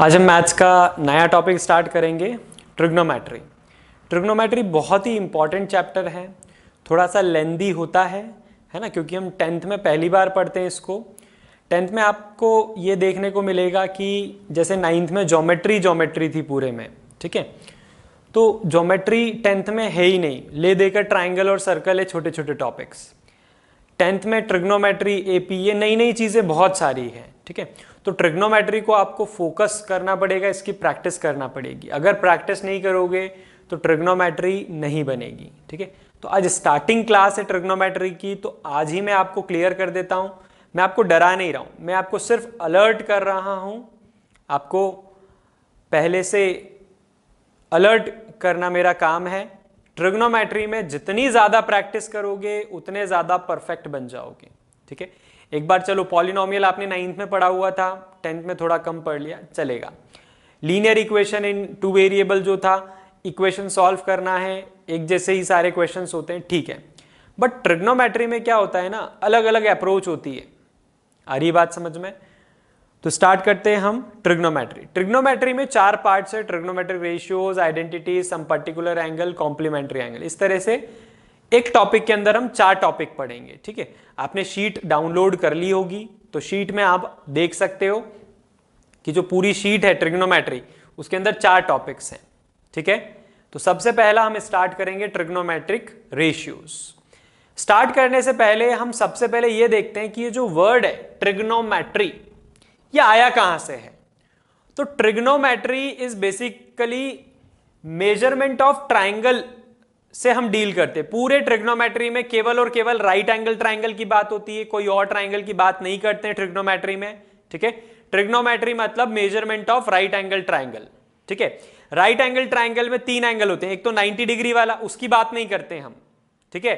आज हम मैथ्स का नया टॉपिक स्टार्ट करेंगे, ट्रिग्नोमेट्री। ट्रिग्नोमेट्री बहुत ही इंपॉर्टेंट चैप्टर है, थोड़ा सा लेंदी होता है ना, क्योंकि हम 10th में पहली बार पढ़ते हैं इसको। 10th में आपको ये देखने को मिलेगा कि जैसे 9th में ज्योमेट्री थी पूरे में, ठीक है। तो ज्योमेट्री 10th में है ही नहीं, ले देकर ट्राइंगल और सर्कल है छोटे छोटे टॉपिक्स। 10th में ट्रिग्नोमेट्री, एपी, ये नई नई चीज़ें बहुत सारी हैं, ठीक है। तो ट्रिग्नोमेट्री को आपको फोकस करना पड़ेगा, इसकी प्रैक्टिस करना पड़ेगी। अगर प्रैक्टिस नहीं करोगे तो ट्रिग्नोमेट्री नहीं बनेगी, ठीक है। तो आज स्टार्टिंग क्लास है ट्रिग्नोमेट्री की, तो आज ही मैं आपको क्लियर कर देता हूं। मैं आपको डरा नहीं रहा हूं, मैं आपको सिर्फ अलर्ट कर रहा हूं। आपको पहले से अलर्ट करना मेरा काम है। ट्रिग्नोमेट्री में जितनी ज्यादा प्रैक्टिस करोगे उतने ज्यादा परफेक्ट बन जाओगे, ठीक है। एक बार चलो पॉलिनोमियल आपने 9th में पढ़ा हुआ था, 10th में थोड़ा कम पढ़ लिया, चलेगा। लीनियर इक्वेशन इन 2 वेरिएबल जो था, इक्वेशन सॉल्व करना है, एक जैसे ही सारे क्वेश्चंस होते हैं, ठीक है। बट ट्रिग्नोमेट्री में क्या होता है ना, अलग अलग अप्रोच होती है। आ रही बात समझ में? तो स्टार्ट करते हैं हम ट्रिग्नोमेट्री। ट्रिग्नोमेट्री में 4 पार्ट्स है, trigonometric ratios, identity, some particular angle, complementary angle. इस तरह से एक टॉपिक के अंदर हम 4 टॉपिक पढ़ेंगे, ठीक है। आपने शीट डाउनलोड कर ली होगी, तो शीट में आप देख सकते हो कि जो पूरी शीट है ट्रिग्नोमेट्री, उसके अंदर 4 टॉपिक्स हैं, ठीक है। तो सबसे पहला हम स्टार्ट करेंगे ट्रिग्नोमेट्रिक रेशियोज। स्टार्ट करने से पहले हम सबसे पहले ये देखते हैं कि ये जो वर्ड है ट्रिग्नोमेट्री, ये आया कहां से है। तो trigonometry is basically measurement of triangle से हम डील करते हैं। पूरे ट्रिग्नोमेट्री में केवल और केवल राइट एंगल ट्राइंगल की बात होती है, कोई और ट्राइंगल की बात नहीं करते हैं ट्रिग्नोमेट्री में, ठीक है। ट्रिग्नोमेट्री मतलब measurement of right angle triangle, ठीक है। राइट एंगल ट्राइंगल में 3 एंगल होते हैं, एक तो 90 डिग्री वाला, उसकी बात नहीं करते हम, ठीक है,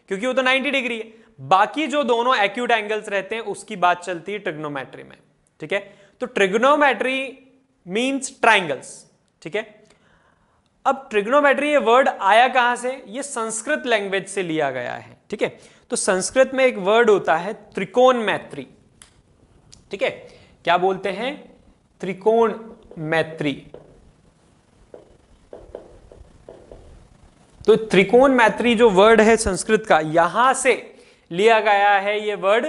क्योंकि वो तो 90 डिग्री है। बाकी जो दोनों एक्यूट एंगल्स रहते हैं उसकी बात चलती है ट्रिग्नोमेट्री में, ठीक है। तो ट्रिग्नोमेट्री मींस ट्राइंगल्स, ठीक है। अब ट्रिग्नोमेट्री ये वर्ड आया कहां से? ये संस्कृत लैंग्वेज से लिया गया है, ठीक है। तो संस्कृत में एक वर्ड होता है त्रिकोणमैत्री, ठीक है। क्या बोलते हैं? त्रिकोणमैत्री। तो त्रिकोणमैत्री जो वर्ड है संस्कृत का, यहां से लिया गया है ये वर्ड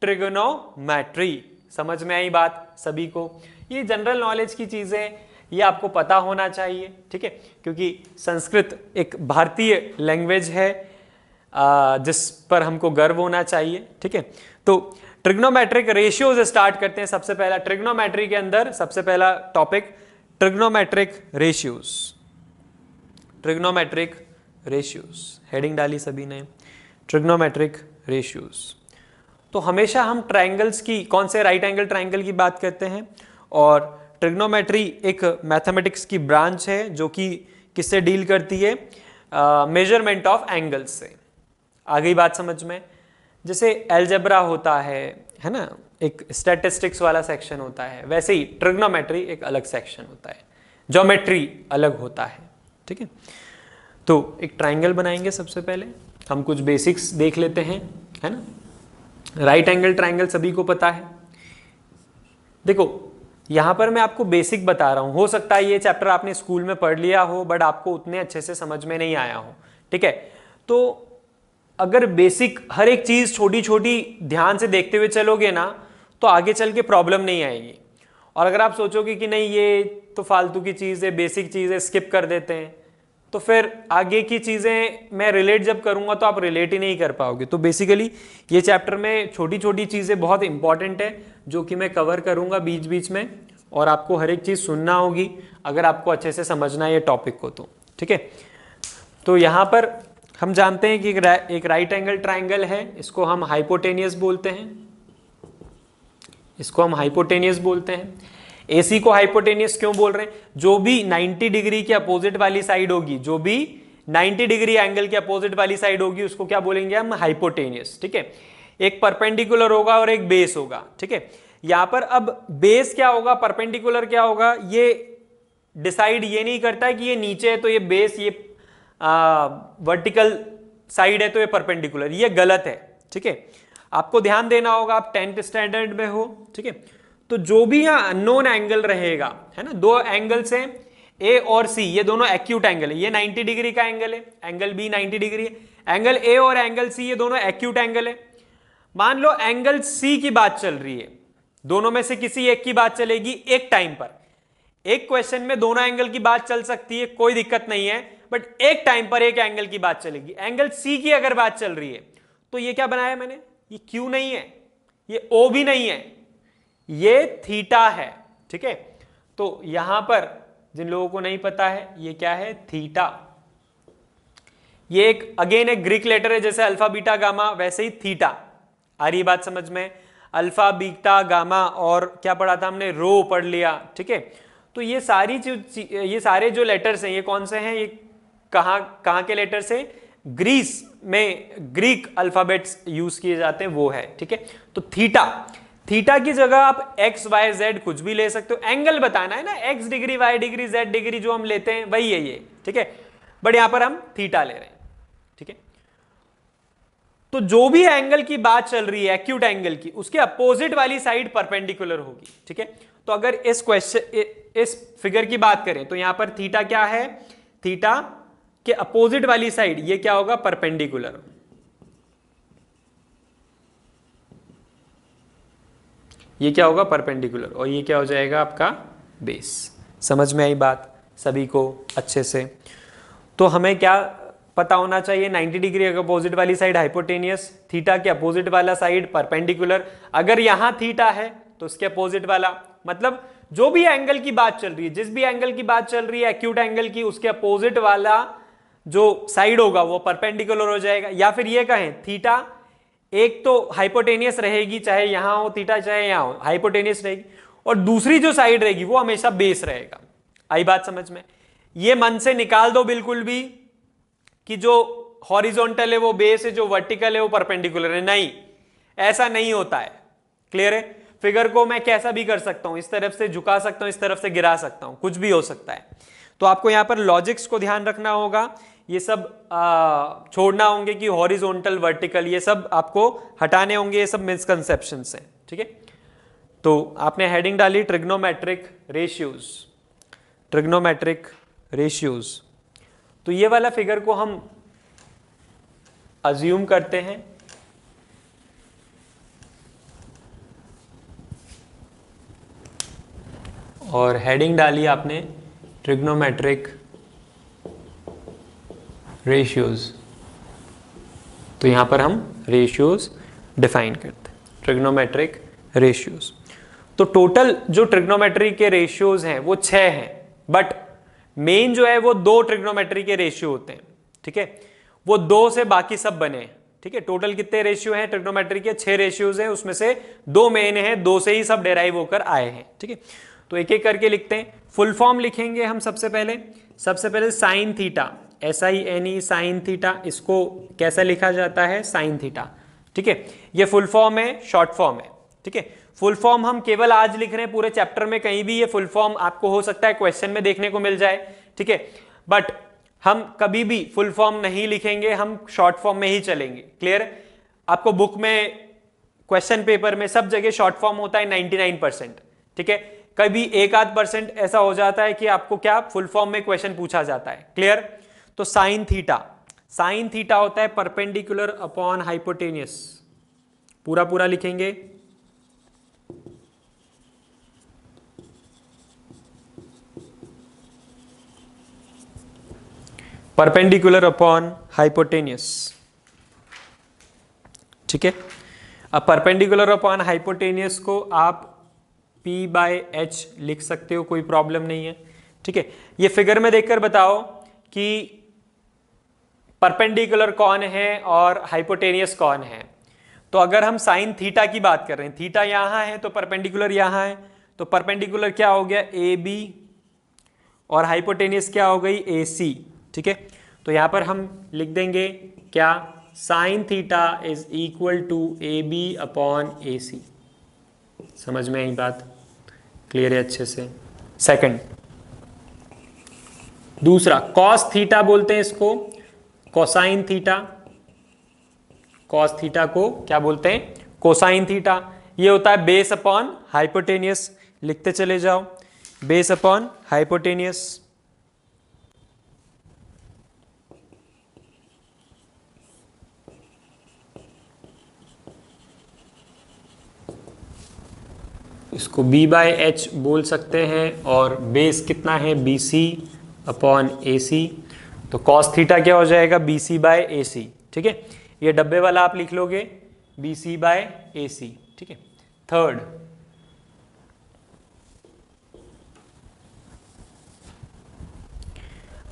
ट्रिग्नोमेट्री। समझ में आई बात सभी को? ये जनरल नॉलेज की चीजें, ये आपको पता होना चाहिए, ठीक है, क्योंकि संस्कृत एक भारतीय लैंग्वेज है जिस पर हमको गर्व होना चाहिए, ठीक है। तो ट्रिग्नोमेट्रिक रेशियोज स्टार्ट करते हैं। सबसे पहला ट्रिग्नोमेट्री के अंदर सबसे पहला topic trigonometric ratios. Trigonometric ratios heading डाली सभी ने, ट्रिग्नोमेट्रिक रेशियोज। तो हमेशा हम ट्राइंगल्स की, कौन से राइट एंगल ट्राइंगल की बात करते हैं, और ट्रिग्नोमेट्री एक मैथमेटिक्स की ब्रांच है जो कि किससे डील करती है? मेजरमेंट ऑफ एंगल्स से। आ गई बात समझ में? जैसे एलजेब्रा होता है ना, एक स्टैटिस्टिक्स वाला सेक्शन होता है, वैसे ही ट्रिग्नोमेट्री एक अलग सेक्शन होता है, ज्योमेट्री अलग होता है, ठीक है। तो एक ट्राइंगल बनाएंगे। सबसे पहले हम कुछ बेसिक्स देख लेते हैं, है ना। राइट एंगल ट्राइंगल सभी को पता है। देखो यहां पर मैं आपको बेसिक बता रहा हूं, हो सकता है ये चैप्टर आपने स्कूल में पढ़ लिया हो बट आपको उतने अच्छे से समझ में नहीं आया हो, ठीक है। तो अगर बेसिक हर एक चीज छोटी छोटी ध्यान से देखते हुए चलोगे ना, तो आगे चल के प्रॉब्लम नहीं आएगी। और अगर आप सोचोगे कि नहीं ये तो फालतू की चीज है, बेसिक चीज है, स्किप कर देते हैं, तो फिर आगे की चीजें मैं रिलेट जब करूंगा तो आप रिलेट ही नहीं कर पाओगे। तो बेसिकली ये चैप्टर में छोटी छोटी चीजें बहुत इंपॉर्टेंट है जो कि मैं कवर करूंगा बीच बीच में, और आपको हर एक चीज सुनना होगी अगर आपको अच्छे से समझना है ये टॉपिक को, तो ठीक है। तो यहां पर हम जानते हैं कि एक राइट एंगल ट्राइंगल है, इसको हम हाइपोटेनियस बोलते हैं, इसको हम हाइपोटेनियस बोलते हैं। एसी को हाइपोटेनियस क्यों बोल रहे हैं? जो भी 90 डिग्री के अपोजिट वाली साइड होगी, जो भी 90 डिग्री एंगल के अपोजिट वाली साइड होगी, उसको क्या बोलेंगे हम? हाइपोटेनियस, ठीक है। एक परपेंडिकुलर होगा और एक बेस होगा, ठीक है। यहां पर अब बेस क्या होगा, परपेंडिकुलर क्या होगा, ये डिसाइड ये नहीं करता है कि ये नीचे है तो ये बेस, ये वर्टिकल साइड है तो ये परपेंडिकुलर, ये गलत है, ठीक है। आपको ध्यान देना होगा, आप 10th स्टैंडर्ड में हो, ठीक है। तो तो जो भी यहाँ अननोन एंगल रहेगा, है ना, दो एंगल्स हैं ए और सी, ये दोनों एक्यूट एंगल है, ये 90 डिग्री का एंगल है, एंगल बी 90 डिग्री है, एंगल ए और एंगल सी ये दोनों एक्यूट एंगल है। मान लो एंगल सी की बात चल रही है, दोनों में से किसी एक की बात चलेगी एक टाइम पर। एक क्वेश्चन में दोनों एंगल की बात चल सकती है, कोई दिक्कत नहीं है, बट एक टाइम पर एक एंगल की बात चलेगी। एंगल सी की अगर बात चल रही है तो ये क्या बनाया मैंने, ये क्यू नहीं है, ये ओ भी नहीं है, ये थीटा है। ठीक है, तो यहां पर जिन लोगों को नहीं पता है ये क्या है, थीटा। ये एक अगेन एक ग्रीक लेटर है, जैसे अल्फा बीटा गामा वैसे ही थीटा। आ रही बात समझ में, अल्फा बीटा गामा और क्या पढ़ा था हमने, रो पढ़ लिया। ठीक है, तो ये सारे जो लेटर्स हैं ये कौन से हैं, ये कहां के लेटर्स हैं, ग्रीस में ग्रीक अल्फाबेट्स यूज किए जाते हैं वो है। ठीक है, तो थीटा की जगह आप एक्स वाई जेड कुछ भी ले सकते हो, एंगल बताना है ना, x degree y degree z degree जो हम लेते हैं वही है ये। ठीक है, बट यहां पर हम थीटा ले रहे हैं। ठीक है, तो जो भी एंगल की बात चल रही है एक्यूट एंगल की, उसके अपोजिट वाली साइड परपेंडिकुलर होगी। ठीक है, तो अगर इस फिगर की बात करें तो यहां पर थीटा क्या है, थीटा के अपोजिट वाली साइड ये क्या होगा, परपेंडिकुलर। ये क्या होगा, परपेंडिकुलर, और ये क्या हो जाएगा आपका बेस। समझ में आई बात सभी को अच्छे से। तो हमें क्या पता होना चाहिए, 90 डिग्री के अपोजिट वाली साइड हाइपोटेनियस, थीटा के अपोजिट वाला साइड परपेंडिकुलर। अगर यहां थीटा है तो उसके अपोजिट वाला, मतलब जो भी एंगल की बात चल रही है, जिस भी एंगल की बात चल रही है एक्यूट एंगल की, उसके अपोजिट वाला जो साइड होगा वो परपेंडिकुलर हो जाएगा। या फिर ये कहें थीटा एक तो हाइपोटेनियस रहेगी, चाहे यहां हो थीटा चाहे यहां हो, हाइपोटेनियस रहेगी, और दूसरी जो साइड रहेगी वो हमेशा बेस रहेगा। आई बात समझ में, ये मन से निकाल दो बिल्कुल भी कि जो हॉरिजॉन्टल है वो बेस है, जो वर्टिकल है वो परपेंडिकुलर है, नहीं, ऐसा नहीं होता है। क्लियर है, फिगर को मैं कैसा भी कर सकता हूं, इस तरफ से झुका सकता हूं, इस तरफ से गिरा सकता हूं, कुछ भी हो सकता है। तो आपको यहां पर लॉजिक्स को ध्यान रखना होगा, ये सब छोड़ना होंगे कि हॉरिजॉन्टल वर्टिकल, ये सब आपको हटाने होंगे, ये सब मिसकंसेप्शंस हैं। ठीक है, तो आपने हेडिंग डाली ट्रिग्नोमेट्रिक रेशियोज, ट्रिग्नोमेट्रिक रेशियोज। तो ये वाला फिगर को हम अज्यूम करते हैं और हेडिंग डाली आपने ट्रिग्नोमेट्रिक रेशियोज। तो यहां पर हम रेशियोज डिफाइन करते हैं, ट्रिग्नोमेट्रिक रेशियोज। तो टोटल जो ट्रिग्नोमेट्री के रेशियोज हैं वो 6 हैं, बट मेन जो है वो 2 ट्रिग्नोमेट्री के रेशियो होते हैं। ठीक है, वो 2 से बाकी सब बने हैं। ठीक है, टोटल कितने रेशियो हैं ट्रिग्नोमेट्री के, 6 रेशियोज हैं, उसमें से 2 मेन हैं, 2 से ही सब डेराइव होकर आए हैं। ठीक है, तो एक एक करके लिखते हैं। फुल फॉर्म लिखेंगे हम सबसे पहले sine theta, SINE sine theta, इसको कैसा लिखा जाता है, साइन थीटा। ठीक है, ये फुल फॉर्म है, शॉर्ट फॉर्म है। ठीक है, फुल फॉर्म हम केवल आज लिख रहे हैं, पूरे चैप्टर में कहीं भी ये फुल फॉर्म आपको हो सकता है क्वेश्चन में देखने को मिल जाए। ठीक है, बट हम कभी भी फुल फॉर्म नहीं लिखेंगे, हम शॉर्ट फॉर्म में ही चलेंगे। क्लियर, आपको बुक में, क्वेश्चन पेपर में सब जगह शॉर्ट फॉर्म होता है 99%। ठीक है, कभी 1-8% ऐसा हो जाता है कि आपको क्या फुल फॉर्म में क्वेश्चन पूछा जाता है। क्लियर, तो साइन थीटा होता है परपेंडिकुलर अपॉन हाइपोटेनियस, पूरा लिखेंगे। Perpendicular upon hypotenuse. ठीक है, अब परपेंडिकुलर अपॉन हाइपोटेनियस को आप P/H लिख सकते हो, कोई प्रॉब्लम नहीं है। ठीक है, ये फिगर में देखकर बताओ कि परपेंडिकुलर कौन है और हाइपोटेनियस कौन है। तो अगर हम साइन थीटा की बात कर रहे हैं, थीटा यहां है तो परपेंडिकुलर यहां है, तो परपेंडिकुलर क्या हो गया, AB, और हाइपोटेनियस क्या हो गई, AC। ठीक है, तो यहां पर हम लिख देंगे क्या, sine theta is equal to AB upon AC। समझ में आई बात, क्लियर है अच्छे से। सेकंड, दूसरा कॉस थीटा बोलते हैं इसको, कोसाइन थीटा। कॉस थीटा को क्या बोलते हैं, कोसाइन थीटा। ये होता है बेस अपॉन हाइपोटेनियस, लिखते चले जाओ, बेस अपॉन हाइपोटेनियस। इसको b बाय एच बोल सकते हैं, और बेस कितना है बी सी अपॉन ए सी, तो कॉस थीटा क्या हो जाएगा B C bye A C. ठीक है, ये डब्बे वाला आप लिख लोगे B C bye A C. ठीक है, थर्ड,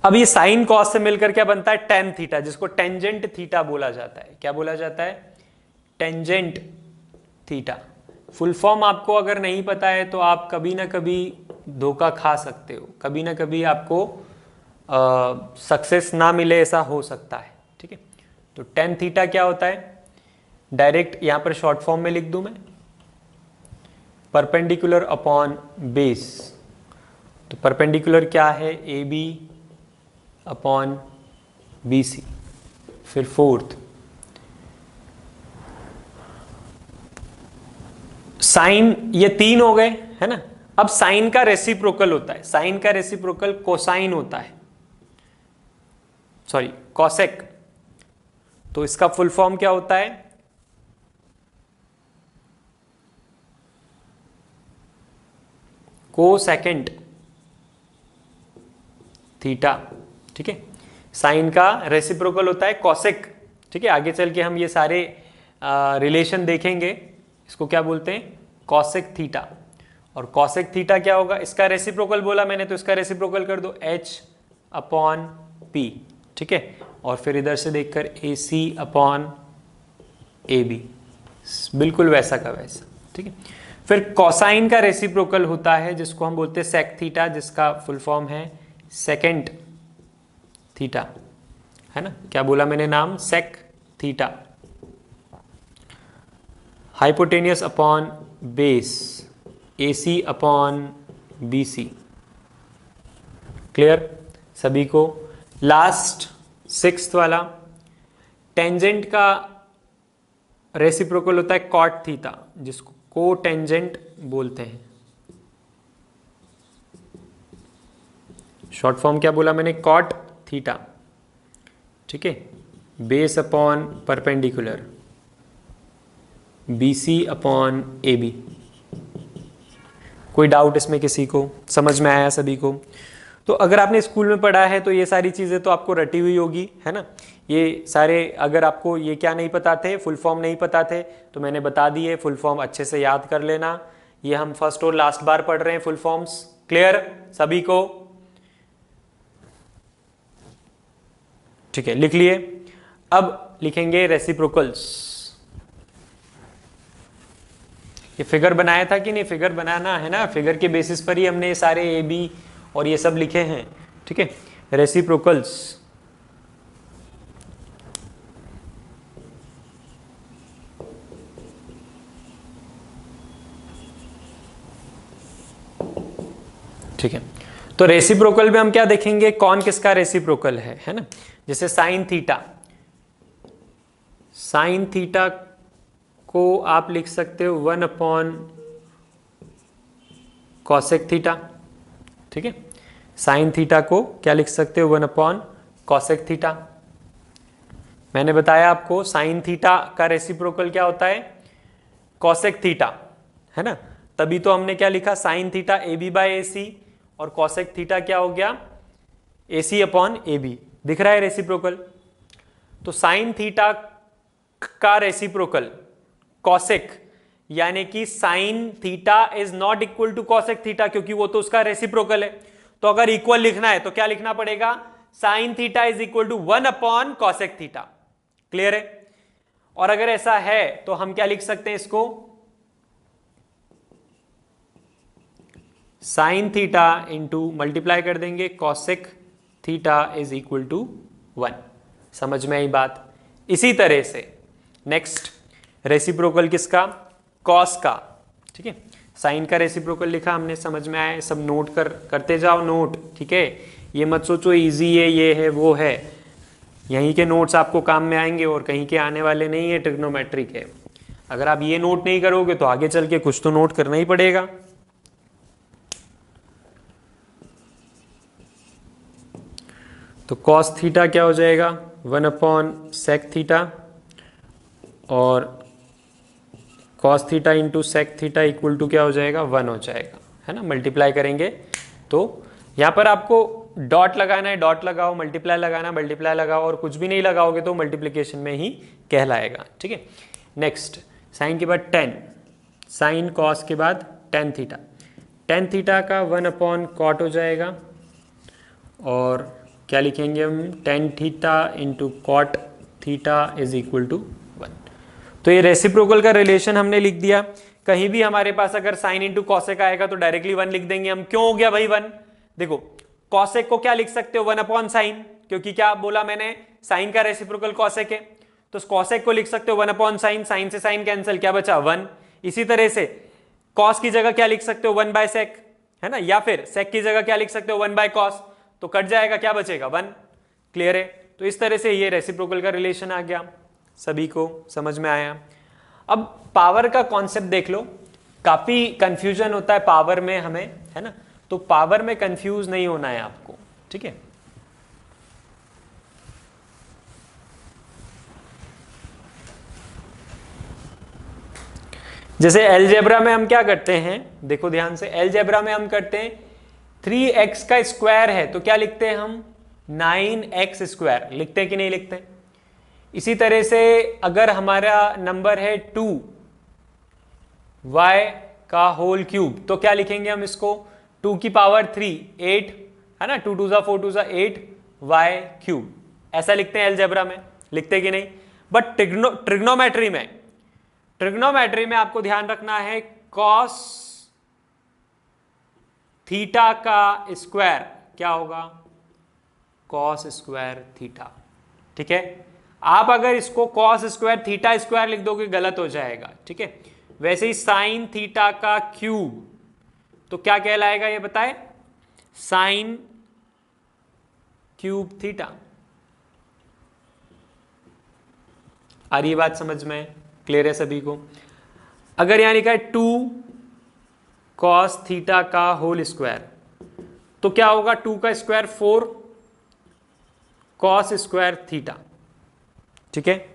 अब ये साइन कॉस से मिलकर क्या बनता है टेन थीटा, जिसको टेंजेंट थीटा बोला जाता है। क्या बोला जाता है, टेंजेंट थीटा। फुल फॉर्म आपको अगर नहीं पता है तो आप कभी ना कभी धोखा खा सकते हो, कभी ना कभी आपको सक्सेस ना मिले, ऐसा हो सकता है। ठीक है, तो टेन थीटा क्या होता है, डायरेक्ट यहां पर शॉर्ट फॉर्म में लिख दूं मैं, परपेंडिकुलर अपॉन बेस। तो परपेंडिकुलर क्या है, A B upon B C. फिर फोर्थ, साइन, ये तीन हो गए है ना। अब साइन का रेसिप्रोकल होता है, साइन का रेसिप्रोकल कोसाइन होता है, सॉरी कॉसेक। तो इसका फुल फॉर्म क्या होता है, कोसेकेंट थीटा। ठीक है, साइन का रेसिप्रोकल होता है कॉसेक। ठीक है, आगे चल के हम ये सारे रिलेशन देखेंगे, इसको क्या बोलते हैं, कॉसेक थीटा। और कॉसेक थीटा क्या होगा, इसका रेसिप्रोकल बोला मैंने, तो इसका रेसिप्रोकल कर दो एच अपॉन पी। ठीक है, और फिर इधर से देखकर ए सी अपॉन ए बी, बिल्कुल वैसा का वैसा। ठीक है, फिर कॉसाइन का रेसिप्रोकल होता है जिसको हम बोलते हैं सेक थीटा, जिसका फुल फॉर्म है सेकेंट थीटा, है ना। क्या बोला मैंने नाम, sec theta. Hypotenuse upon base, A C upon B C. Clear सभी को। लास्ट सिक्स्थ वाला, टेंजेंट का रेसिप्रोकल होता है कॉट थीटा, जिसको को टेंजेंट बोलते हैं। शॉर्ट फॉर्म क्या बोला मैंने, कॉट थीटा। ठीक है, base upon perpendicular, B C upon A B. कोई डाउट इसमें किसी को, समझ में आया सभी को। तो अगर आपने स्कूल में पढ़ा है तो ये सारी चीज़ें तो आपको रटी हुई होगी, है ना। ये सारे, अगर आपको ये क्या नहीं पता थे, फुल फॉर्म नहीं पता थे, तो मैंने बता दिए, फुल फॉर्म अच्छे से याद कर लेना। ये हम फर्स्ट और लास्ट बार पढ़ रहे हैं फुल फॉर्म्स। क्लियर सभी को, ठीक है, लिख लिए। अब लिखेंगे रेसिप्रोकल्स। ये फिगर बनाया था कि नहीं, फिगर बनाना है ना, फिगर के बेसिस पर ही हमने ये सारे ए बी और ये सब लिखे हैं। ठीक है, रेसिप्रोकल्स। ठीक है, तो रेसिप्रोकल में हम क्या देखेंगे, कौन किसका रेसिप्रोकल है ना। जैसे साइन थीटा, साइन थीटा को आप लिख सकते हो 1 अपॉन कॉसेक थीटा। ठीक है, साइन थीटा को क्या लिख सकते हो, 1 अपॉन कॉसेक थीटा। मैंने बताया आपको साइन थीटा का रेसिप्रोकल क्या होता है, कॉसेक थीटा, है ना। तभी तो हमने क्या लिखा, sine theta A B by A C, और कॉसेक थीटा क्या हो गया, ए सी अपॉन ए बी। दिख रहा है रेसिप्रोकल। तो साइन थीटा का रेसिप्रोकल कॉसेक, यानी कि sine theta is not equal to cosec theta, क्योंकि वो तो उसका रेसिप्रोकल है। तो अगर इक्वल लिखना है तो क्या लिखना पड़ेगा, sine theta is equal to 1 upon cosec theta. Clear है। और अगर ऐसा है तो हम क्या लिख सकते हैं इसको, साइन थीटा इंटू मल्टीप्लाई कर देंगे cosec theta is equal to 1। समझ में आई बात। इसी तरह से नेक्स्ट रेसिप्रोकल किसका, कॉस का। ठीक है, साइन का रेसिप्रोकल लिखा हमने, समझ में आया, सब नोट करते जाओ नोट। ठीक है, ये मत सोचो इजी है, ये है वो है, यहीं के नोट्स आपको काम में आएंगे और कहीं के आने वाले नहीं है, ट्रिग्नोमेट्री के। अगर आप ये नोट नहीं करोगे तो आगे चल के कुछ तो नोट करना ही पड़ेगा। तो कॉस थीटा क्या हो जाएगा 1/sec थीटा, और cos theta into sec theta equal to क्या हो जाएगा 1 हो जाएगा, है ना। मल्टीप्लाई करेंगे तो यहाँ पर आपको डॉट लगाना है, डॉट लगाओ, मल्टीप्लाई लगाना, मल्टीप्लाई लगाओ, और कुछ भी नहीं लगाओगे तो मल्टीप्लिकेशन में ही कहलाएगा, ठीक है। नेक्स्ट साइन के बाद टेन, साइन कॉस के बाद टेन थीटा, टेन थीटा का 1/cot हो जाएगा, और क्या लिखेंगे हम, tan theta into cot theta is equal to 1। तो ये रेसिप्रोकल का रिलेशन हमने लिख दिया। कहीं भी हमारे पास अगर साइन इंटू कॉसेक आएगा तो डायरेक्टली 1 लिख देंगे हम। क्यों हो गया भाई 1? देखो कॉसेक को क्या लिख सकते हो 1/sin, क्योंकि क्या बोला मैंने, साइन का रेसिप्रोकल कॉसेक है, तो कॉसेक को लिख सकते हो 1/sin, साइन से साइन कैंसिल, क्या बचा 1। इसी तरह से कॉस की जगह क्या लिख सकते हो 1/sec, है ना, या फिर सेक की जगह क्या लिख सकते हो 1/cos, तो कट जाएगा, क्या बचेगा 1। क्लियर है? तो इस तरह से ये रेसिप्रोकल का रिलेशन आ गया, सभी को समझ में आया। अब पावर का कॉन्सेप्ट देख लो, काफी कंफ्यूजन होता है पावर में हमें, है ना, तो पावर में कंफ्यूज नहीं होना है आपको, ठीक है। जैसे अलजेब्रा में हम क्या करते हैं, देखो ध्यान से, अलजेब्रा में हम करते हैं 3x का स्क्वायर है तो क्या लिखते हैं हम 9x स्क्वायर, लिखते हैं कि नहीं लिखते हैं। इसी तरह से अगर हमारा नंबर है 2y का होल क्यूब तो क्या लिखेंगे हम इसको 2 की पावर 3 8, है ना, 2 2 जा 4 2 जा 8 y क्यूब, ऐसा लिखते हैं अलजेब्रा में, लिखते हैं कि नहीं। बट ट्रिग्नोमेट्री में आपको ध्यान रखना है कॉस थीटा का स्क्वायर क्या होगा कॉस स्क्वायर थीटा, ठीक है। आप अगर इसको कॉस स्क्वायर थीटा स्क्वायर लिख दोगे गलत हो जाएगा, ठीक है। वैसे ही साइन थीटा का क्यूब तो क्या कहलाएगा ये बताए, साइन क्यूब थीटा। आ रही बात समझ में, क्लियर है सभी को। अगर यहां लिखा है 2 कॉस थीटा का होल स्क्वायर तो क्या होगा 2 का स्क्वायर 4 कॉस स्क्वायर थीटा, ठीक है।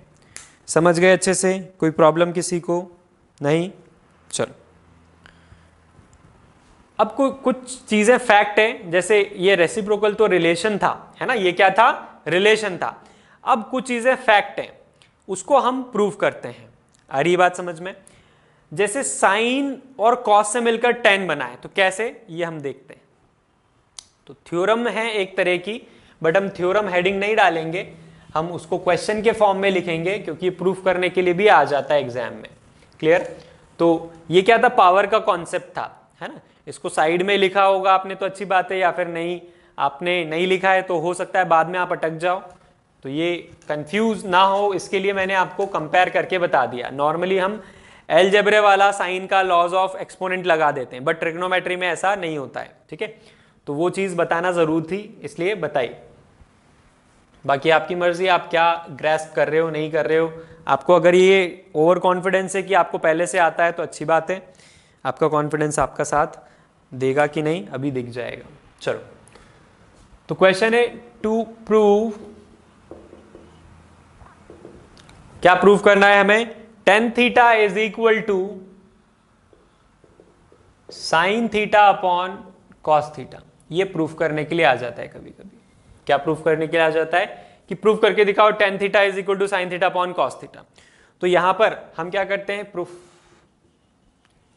समझ गए अच्छे से, कोई प्रॉब्लम किसी को नहीं। चलो अब कुछ चीजें फैक्ट है, जैसे ये रेसिप्रोकल तो रिलेशन था, है ना, ये क्या था रिलेशन था। अब कुछ चीजें फैक्ट है उसको हम प्रूव करते हैं। आ रही बात समझ में, जैसे साइन और कॉस से मिलकर टेन बना है तो कैसे, ये हम देखते हैं। तो थ्योरम है एक तरह की, बट हम थ्योरम हेडिंग नहीं डालेंगे, हम उसको क्वेश्चन के फॉर्म में लिखेंगे क्योंकि प्रूफ करने के लिए भी आ जाता है एग्जाम में। क्लियर? तो ये क्या था, पावर का कॉन्सेप्ट था, है ना। इसको साइड में लिखा होगा आपने तो अच्छी बात है, या फिर नहीं आपने नहीं लिखा है तो हो सकता है बाद में आप अटक जाओ, तो ये कंफ्यूज ना हो इसके लिए मैंने आपको कंपेयर करके बता दिया। नॉर्मली हम अलजेब्रे वाला साइन का लॉज ऑफ एक्सपोनेंट लगा देते हैं, बट ट्रिग्नोमेट्री में ऐसा नहीं होता है, ठीक है। तो वो चीज बताना जरूर थी इसलिए बताई। बाकी आपकी मर्जी, आप क्या ग्रैस्प कर रहे हो नहीं कर रहे हो। आपको अगर ये ओवर कॉन्फिडेंस है कि आपको पहले से आता है तो अच्छी बात है, आपका कॉन्फिडेंस आपका साथ देगा कि नहीं अभी दिख जाएगा। चलो तो क्वेश्चन है टू प्रूव, क्या प्रूव करना है हमें, tan theta is equal to sine theta upon cos theta. ये प्रूफ करने के लिए आ जाता है कभी कभी। क्या प्रूफ करने के लिए आ जाता है कि प्रूफ करके दिखाओ tan theta is equal to sine theta upon cos theta. तो यहां पर हम क्या करते हैं प्रूफ,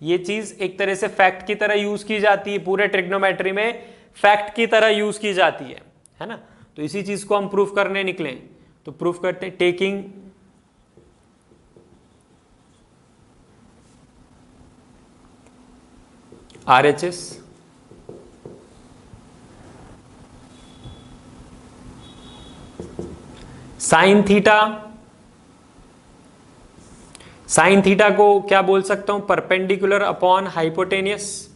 ये चीज एक तरह से फैक्ट की तरह यूज की जाती है, पूरे ट्रिग्नोमेट्री में फैक्ट की तरह यूज की जाती है ना। तो इसी चीज को हम प्रूफ करने निकले, तो प्रूफ करते हैं taking RHS sine theta, sine theta को क्या बोल सकता हूं, perpendicular upon hypotenuse,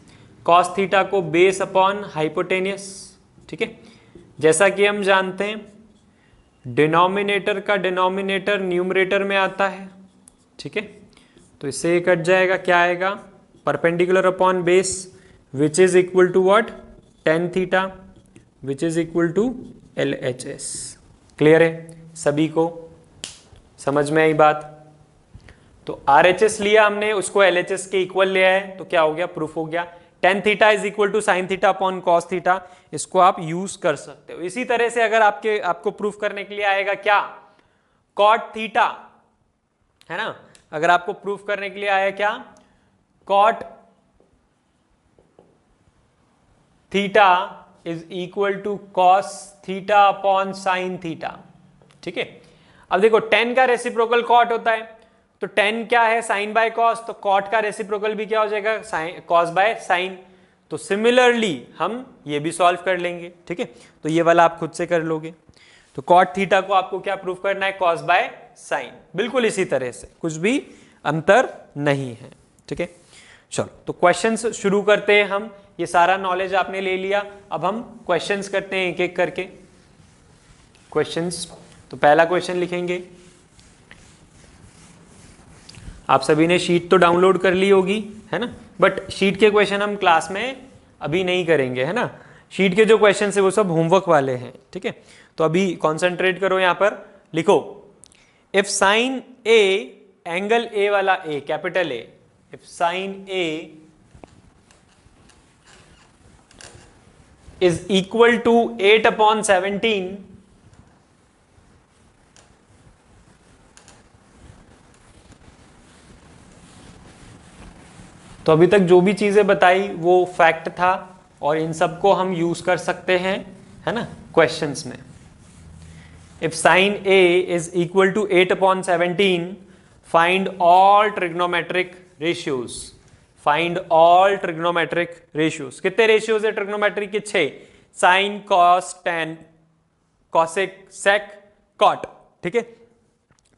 cos theta को बेस अपॉन हाइपोटेनियस, ठीक है। जैसा कि हम जानते हैं डिनोमिनेटर का डिनोमिनेटर न्यूमरेटर में आता है, ठीक है। तो इससे ये कट जाएगा, क्या आएगा, perpendicular upon base which is equal to what, tan theta which is equal to LHS। क्लियर है सभी को, समझ में आई बात। तो RHS लिया हमने, उसको LHS के इक्वल लिया है, तो क्या हो गया, प्रूफ हो गया। Tan theta is equal to sine theta upon cos theta, इसको आप यूज कर सकते हो। इसी तरह से अगर आपको प्रूफ करने के लिए आएगा क्या, कॉट थीटा, है ना, अगर आपको प्रूफ करने के लिए आया क्या, cot theta is equal to cos theta upon sine theta. ठीक है, अब देखो टेन का रेसिप्रोकल कॉट होता है, तो टेन क्या है, साइन बाय कॉस, तो कॉट का रेसिप्रोकल भी क्या हो जाएगा, कॉस बाय साइन। तो सिमिलरली हम ये भी सॉल्व कर लेंगे। ठीक है, तो ये वाला आप खुद से कर लोगे। तो कॉट थीटा को आपको क्या प्रूफ करना है, कॉस बाय साइन, बिल्कुल इसी तरह से, कुछ भी अंतर नहीं है। ठीक है, चलो तो क्वेश्चंस शुरू करते हैं हम। ये सारा नॉलेज आपने ले लिया, अब हम क्वेश्चंस करते हैं एक एक करके क्वेश्चंस। तो पहला क्वेश्चन लिखेंगे, आप सभी ने शीट तो डाउनलोड कर ली होगी, है ना, बट शीट के क्वेश्चन हम क्लास में अभी नहीं करेंगे, है ना। शीट के जो क्वेश्चन है वो सब होमवर्क वाले हैं। ठीक है, तो अभी कॉन्सेंट्रेट करो, यहां पर लिखो, if sine A, angle A वाला A, capital A, if sine A is equal to 8/17, तो अभी तक जो भी चीजें बताई वो फैक्ट था और इन सबको हम यूज कर सकते हैं, है ना, क्वेश्चंस में। If sine A is equal to 8/17, find all trigonometric ratios, find all trigonometric ratios. कितने रेशियोज है ट्रिग्नोमेट्रिक के, 6, sine, cos, tan, cosec, sec, cot. ठीक है,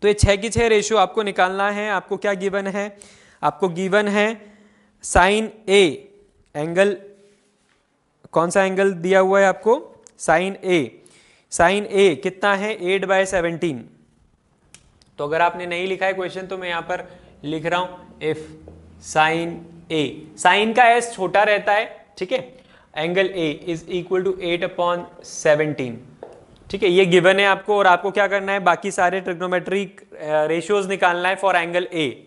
तो ये 6 की 6 रेशियो आपको निकालना है। आपको क्या गिवन है, आपको गिवन है साइन ए, एंगल, कौन सा एंगल दिया हुआ है आपको, साइन ए। साइन ए कितना है, 8/17। तो अगर आपने नहीं लिखा है क्वेश्चन तो मैं यहां पर लिख रहा हूं, इफ साइन ए, साइन का एस छोटा रहता है, ठीक है, angle A is equal to 8/17। ठीक है, ये गिवन है आपको, और आपको क्या करना है, बाकी सारे ट्रिग्नोमेट्रिक रेशियोज निकालना है फॉर एंगल ए।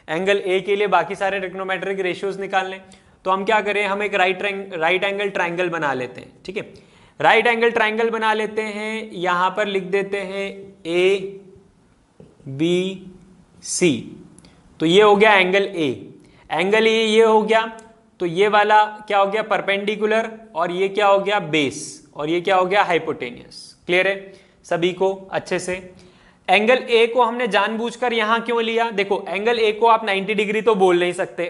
एंगल ए के लिए बाकी सारे ट्रिग्नोमेट्रिक रेशियोज निकालने, तो हम क्या करें, हम एक राइट एंगल ट्राइंगल बना लेते हैं। ठीक है, राइट एंगल ट्राइंगल बना लेते हैं, यहां पर लिख देते हैं ABC। तो ये हो गया एंगल ए, एंगल ए ये हो गया, तो ये वाला क्या हो गया, परपेंडिकुलर, और ये क्या हो गया, बेस, और ये क्या हो गया, हाइपोटेनियस। क्लियर है सभी को अच्छे से। एंगल ए को हमने जानबूझकर यहां क्यों लिया, देखो एंगल ए को आप 90 डिग्री तो बोल नहीं सकते,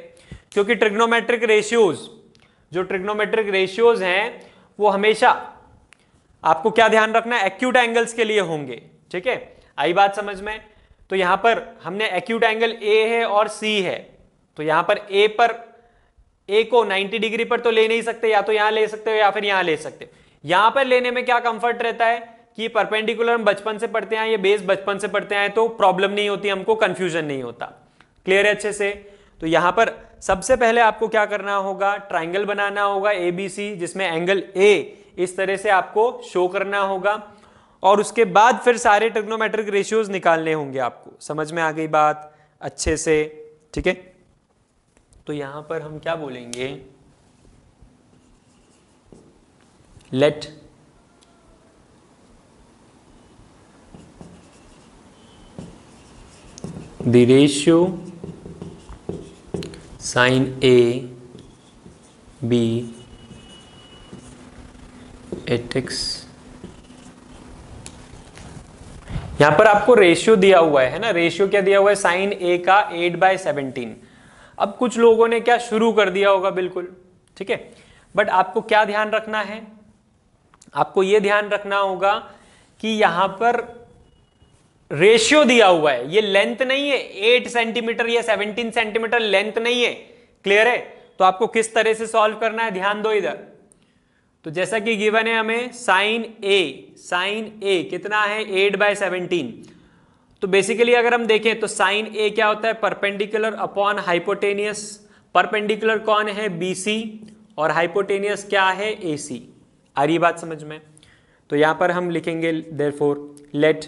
क्योंकि ट्रिग्नोमेट्रिक रेशियोज, जो ट्रिग्नोमेट्रिक रेशियोज हैं वो हमेशा आपको क्या ध्यान रखना है, एक्यूट एंगल्स के लिए होंगे। ठीक है, आई बात समझ में। तो यहां पर हमने एक्यूट एंगल ए है और सी है, तो यहां पर ए को 90 डिग्री पर तो ले नहीं सकते, या तो यहां ले सकते हो या फिर यहां ले सकते हो। यहां पर लेने में क्या कंफर्ट रहता है कि परपेंडिकुलर हम बचपन से पढ़ते हैं, ये बेस बचपन से पढ़ते हैं, तो प्रॉब्लम नहीं होती, हमको कंफ्यूजन नहीं होता। क्लियर है अच्छे से। तो यहां पर सबसे पहले आपको क्या करना होगा, ट्राइंगल बनाना होगा ABC, जिसमें एंगल ए इस तरह से आपको शो करना होगा, और उसके बाद फिर सारे ट्रिग्नोमेट्रिक रेशियोज निकालने होंगे आपको। समझ में आ गई बात अच्छे से। ठीक है, तो यहां पर हम क्या बोलेंगे, let the ratio sine A be 8x। यहां पर आपको रेशियो दिया हुआ है ना, रेशियो क्या दिया हुआ है, साइन ए का 8/17। अब कुछ लोगों ने क्या शुरू कर दिया होगा, बिल्कुल ठीक है, बट आपको क्या ध्यान रखना है, आपको यह ध्यान रखना होगा कि यहां पर रेशियो दिया हुआ है, ये लेंथ नहीं है, 8 सेंटीमीटर या 17 सेंटीमीटर लेंथ नहीं है। क्लियर है, तो आपको किस तरह से सॉल्व करना है, ध्यान दो इधर। तो जैसा कि गिवन है हमें साइन ए कितना है, 8/17। तो बेसिकली अगर हम देखें तो साइन ए क्या होता है, परपेंडिकुलर अपॉन हाइपोटेनियस। परपेंडिकुलर कौन है, बीसी, और हाइपोटेनियस क्या है, एसी। आ रही बात समझ में? तो यहां पर हम लिखेंगे therefore let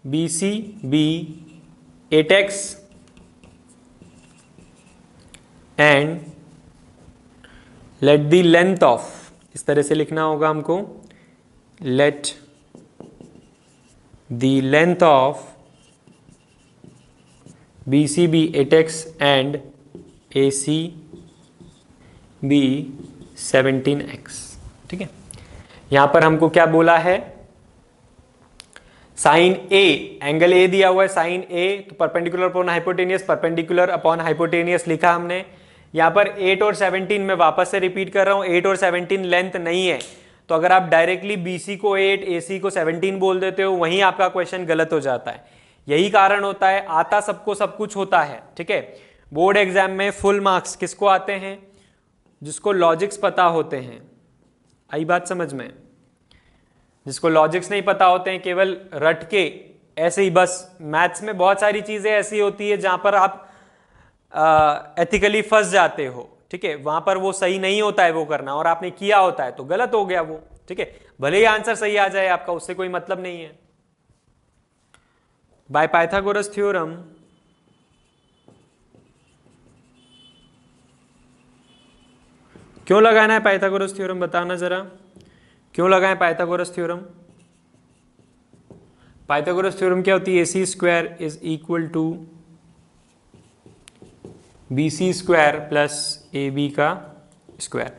BC be 8x and let the length of, इस तरह से लिखना होगा हमको, let the length of BC be 8x and AC be 17x। ठीक है, यहां पर हमको क्या बोला है, साइन ए, एंगल ए दिया हुआ है साइन ए, तो perpendicular upon hypotenuse, perpendicular upon hypotenuse लिखा हमने। यहां पर 8 और 17 में वापस से रिपीट कर रहा हूं, 8 और 17 लेंथ नहीं है, तो अगर आप डायरेक्टली BC को 8 AC को 17 बोल देते हो, वहीं आपका क्वेश्चन गलत हो जाता है। यही कारण होता है, आता सबको सब कुछ होता है। ठीक है, बोर्ड एग्जाम में फुल मार्क्स किसको आते हैं, जिसको लॉजिक्स पता होते हैं। आई बात समझ में? जिसको लॉजिक्स नहीं पता होते हैं, केवल रट के ऐसे ही बस, मैथ्स में बहुत सारी चीजें ऐसी होती है जहां पर आप एथिकली फंस जाते हो। ठीक है, वहां पर वो सही नहीं होता है वो करना, और आपने किया होता है तो गलत हो गया वो। ठीक है, भले ही आंसर सही आ जाए आपका, उससे कोई मतलब नहीं है। बाय पाइथागोरस थ्योरम क्यों लगाना है पाइथागोरस थ्योरम, बताना जरा, क्यों लगाएं पाइथागोरस थ्योरम? पाइथागोरस थ्योरम क्या होती है, AC square is equal to BC square plus AB का स्क्वायर।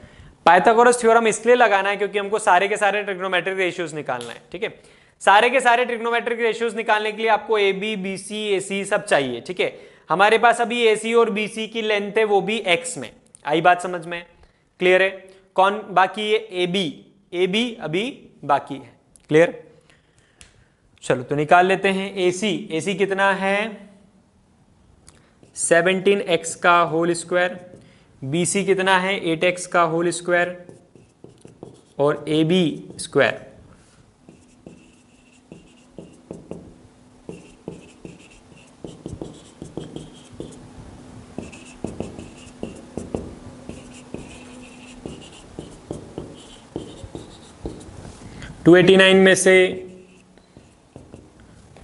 पाइथागोरस थ्योरम इसलिए लगाना है क्योंकि हमको सारे के सारे ट्रिग्नोमेट्रिक रेशियोज निकालना है। ठीक है, सारे के सारे ट्रिग्नोमेट्रिक रेशियोज निकालने के लिए आपको AB BC AC सब चाहिए। ठीक है, हमारे पास अभी AC और BC की लेंथ है, वो भी x में। आई बात समझ में? क्लियर है? कौन बाकी है, AB अभी बाकी है। क्लियर? चलो तो निकाल लेते हैं। AC कितना है, 17x का होल स्क्वायर, BC कितना है, 8x का होल स्क्वायर, और AB स्क्वायर। टू 289 में से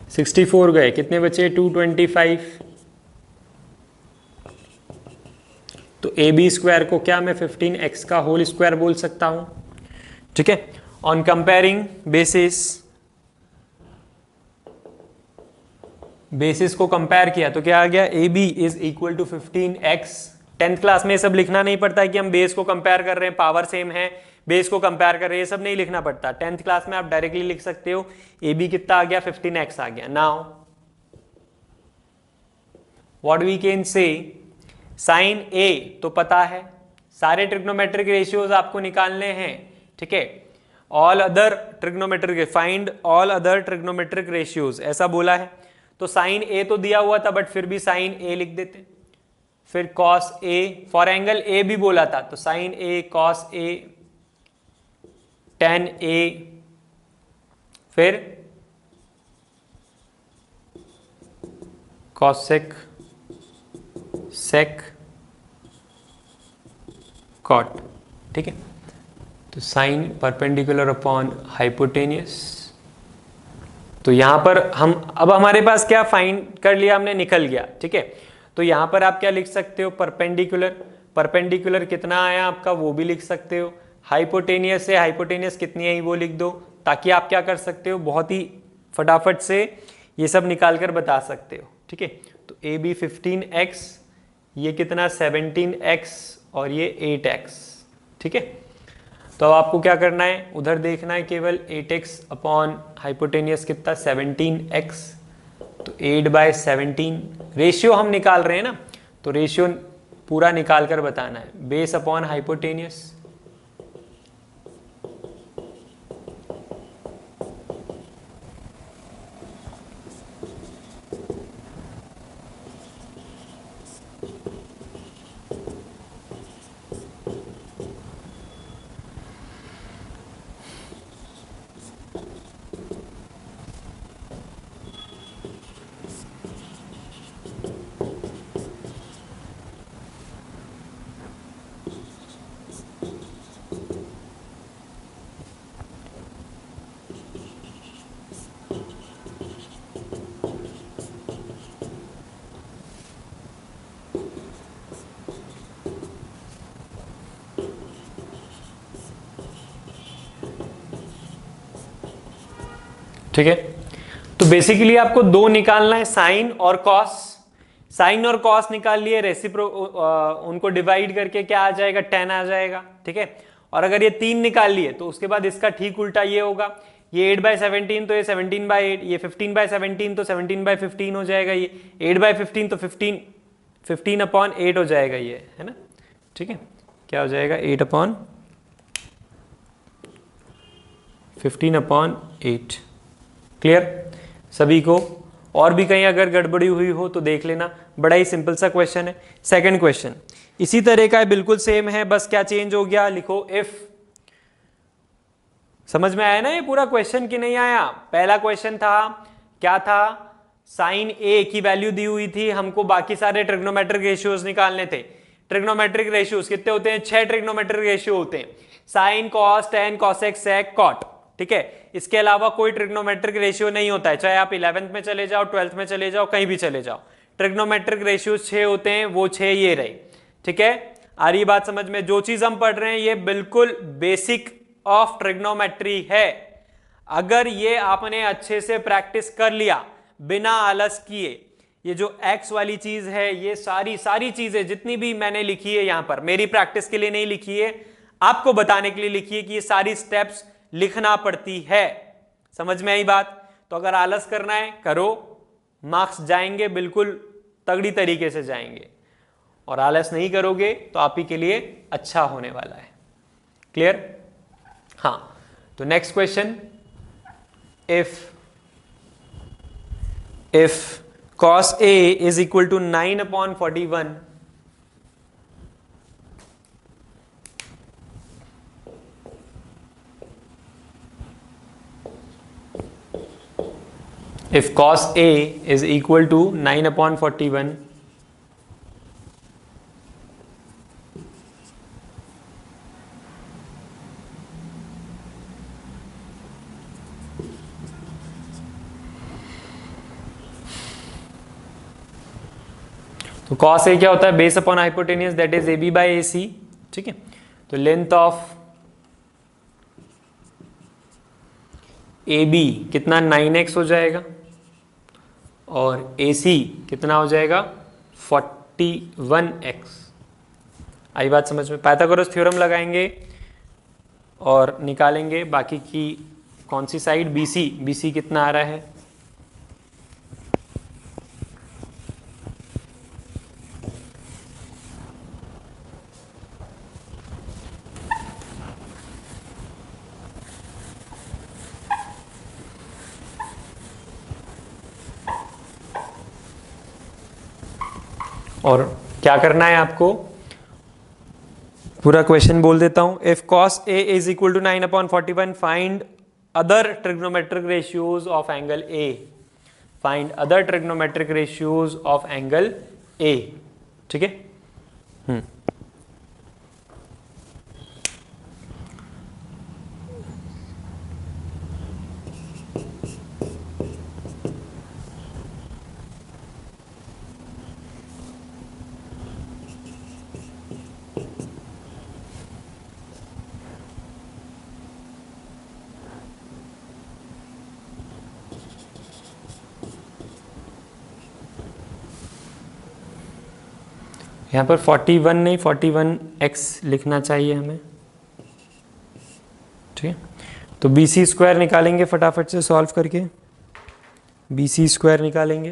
64 गए, कितने बचे, 225। तो AB स्क्वायर को क्या मैं 15x का होल स्क्वायर बोल सकता हूं। ठीक है, ऑन कंपेयरिंग बेसिस को कंपेयर किया तो क्या आ गया, AB is equal to 15x। 10th class में ये सब लिखना नहीं पड़ता है कि हम बेस को कंपेयर कर रहे हैं, पावर सेम है, बेस को कंपेयर कर रहे हैं, ये सब नहीं लिखना पड़ता। 10th क्लास में आप डायरेक्टली लिख सकते हो, AB कितना आ गया, 15x आ गया। Now what we can say, sine A तो पता है, सारे ट्रिग्नोमेट्रिक रेशियोज आपको निकालने हैं। ठीक है, all other trigonometric, find all other trigonometric ratios ऐसा बोला है। तो साइन A तो दिया हुआ था, बट फिर भी साइन A लिख देते। फिर cos A, for angle A भी बोला था, तो sine A, cos A, tan A, फिर कॉसेक, सेक, कॉट। ठीक है, तो साइन परपेंडिकुलर अपॉन हाइपोटेनियस। तो यहां पर हम, अब हमारे पास क्या फाइंड कर लिया हमने, निकल गया। ठीक है, तो यहां पर आप क्या लिख सकते हो, परपेंडिकुलर कितना आया आपका वो भी लिख सकते हो, हाइपोटेनियस से हाइपोटेनियस कितनी है वो लिख दो, ताकि आप क्या कर सकते हो, बहुत ही फटाफट से ये सब निकाल कर बता सकते हो। ठीक है, तो AB 15x, ये कितना 17x, और ये 8x। ठीक है, तो अब आपको क्या करना है, उधर देखना है केवल 8x अपॉन हाइपोटेनियस कितना 17x, तो 8/17। रेशियो हम निकाल रहे हैं ना, तो रेशियो पूरा निकाल कर बताना है, बेस अपॉन हाइपोटेनियस। ठीक है। तो बेसिकली आपको दो निकालना है, साइन और कॉस। साइन और कॉस निकाल लिए, उनको डिवाइड करके क्या आ जाएगा, 10 आ जाएगा। ठीक है। और अगर ये 3 निकाल लिए तो उसके बाद इसका ठीक उल्टा ये होगा, ये 8/17 तो ये 17/8, ये 15/17 तो 17/15 हो जाएगा, ये 8/15 तो 15/8 हो जाएगा, ये है ना। ठीक है, क्या हो जाएगा, 8/15/8। क्लियर सभी को? और भी कहीं अगर गड़बड़ी हुई हो तो देख लेना, बड़ा ही सिंपल सा क्वेश्चन है। सेकंड क्वेश्चन इसी तरह का है, बिल्कुल सेम है, बस क्या चेंज हो गया, लिखो इफ। समझ में आया ना ये पूरा क्वेश्चन कि नहीं आया? पहला क्वेश्चन था, क्या था, साइन ए की वैल्यू दी हुई थी, हमको बाकी सारे ट्रिग्नोमेट्रिक रेशियोज निकालने थे। ट्रिग्नोमेट्रिक रेशियोज कितने होते हैं, 6 ट्रिग्नोमेट्रिक रेशियो होते हैं, sign, cos, tan, cosec, sec, cot. ठीक है, इसके अलावा कोई ट्रिग्नोमेट्रिक रेशियो नहीं होता है, चाहे आप 11th में चले जाओ, 12th में चले जाओ, कहीं भी चले जाओ, ट्रिग्नोमेट्रिक रेशियो 6 होते हैं, वो 6 ये रहे। ठीक है, आ रही बात समझ में? जो चीज हम पढ़ रहे हैं ये बिल्कुल बेसिक ऑफ ट्रिग्नोमेट्री है। अगर ये आपने अच्छे से प्रैक्टिस कर लिया बिना आलस किए, ये जो एक्स वाली चीज है, ये सारी चीजें जितनी भी मैंने लिखी है यहां पर, मेरी प्रैक्टिस के लिए नहीं लिखी है, आपको बताने के लिए लिखी है कि ये सारी स्टेप्स लिखना पड़ती है। समझ में आई बात? तो अगर आलस करना है करो, मार्क्स जाएंगे, बिल्कुल तगड़ी तरीके से जाएंगे, और आलस नहीं करोगे तो आप ही के लिए अच्छा होने वाला है। क्लियर? हाँ, तो next question, if cos A is equal to 9/41, if cos A is equal to 9/41, तो cos A क्या होता है, base upon hypotenuse, that is AB/AC। ठीक है, तो लेंथ ऑफ AB कितना, 9x हो जाएगा, और AC कितना हो जाएगा, 41x। आई बात समझ में? पाइथागोरस थ्योरम लगाएंगे और निकालेंगे बाकी की कौन सी साइड, BC कितना आ रहा है, और क्या करना है आपको, पूरा क्वेश्चन बोल देता हूं। If cos A is equal to 9/41, find other trigonometric ratios of angle A. Find other trigonometric ratios of angle A. ठीक है? यहाँ पर 41 नहीं 41x लिखना चाहिए हमें। ठीक है, तो BC स्क्वायर निकालेंगे फटाफट से सॉल्व करके, BC स्क्वायर निकालेंगे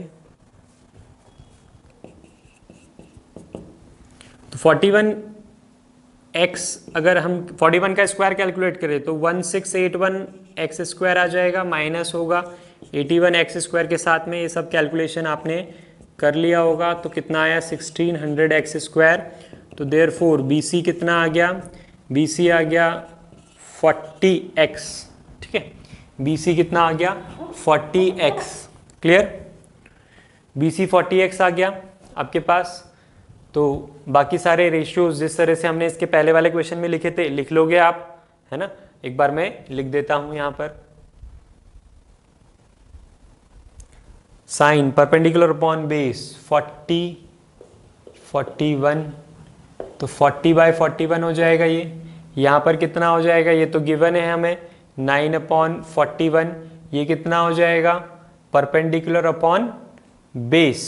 तो 41x, अगर हम 41 का स्क्वायर कैलकुलेट करें तो 1681x स्क्वायर आ जाएगा, माइनस होगा 81x स्क्वायर के साथ में, ये सब कैलकुलेशन आपने कर लिया होगा, तो कितना आया 1600x स्क्वायर। तो देयरफॉर BC कितना आ गया, BC आ गया 40x। ठीक है, BC कितना आ गया 40x। क्लियर? BC 40x आ गया आपके पास, तो बाकी सारे रेशियोज जिस तरह से हमने इसके पहले वाले क्वेश्चन में लिखे थे लिख लोगे आप, है ना। एक बार मैं लिख देता हूं यहां पर, साइन परपेंडिकुलर अपॉन बेस 40 41, तो 40/41 हो जाएगा ये। यहाँ पर कितना हो जाएगा, ये तो गिवन है हमें 9/41, ये कितना हो जाएगा, परपेंडिकुलर अपॉन बेस,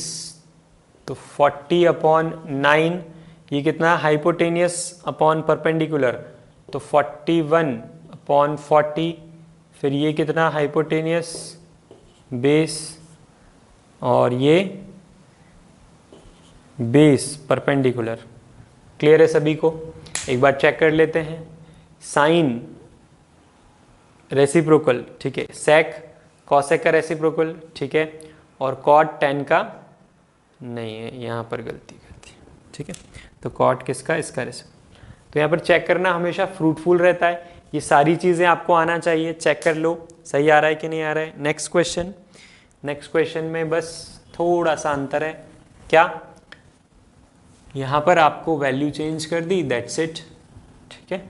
तो 40 अपॉन 9, ये कितना, हाइपोटेनियस अपॉन परपेंडिकुलर, तो 41 अपॉन 40, फिर ये कितना, हाइपोटेनियस बेस, और ये बेस परपेंडिकुलर। क्लियर है सभी को? एक बार चेक कर लेते हैं। साइन रेसिप्रोकल, ठीक है, सेक कॉसेक का रेसिप्रोकल, ठीक है, और कॉट टेन का नहीं है, यहाँ पर गलती कर दी, ठीक है, तो कॉट किसका, इसका रेसिप्रोकल। तो यहाँ पर चेक करना हमेशा फ्रूटफुल रहता है, ये सारी चीज़ें आपको आना चाहिए, चेक कर लो सही आ रहा है कि नहीं आ रहा है। नेक्स्ट क्वेश्चन, नेक्स्ट क्वेश्चन में बस थोड़ा सा अंतर है, क्या, यहाँ पर आपको वैल्यू चेंज कर दी, दैट्स इट, ठीक है।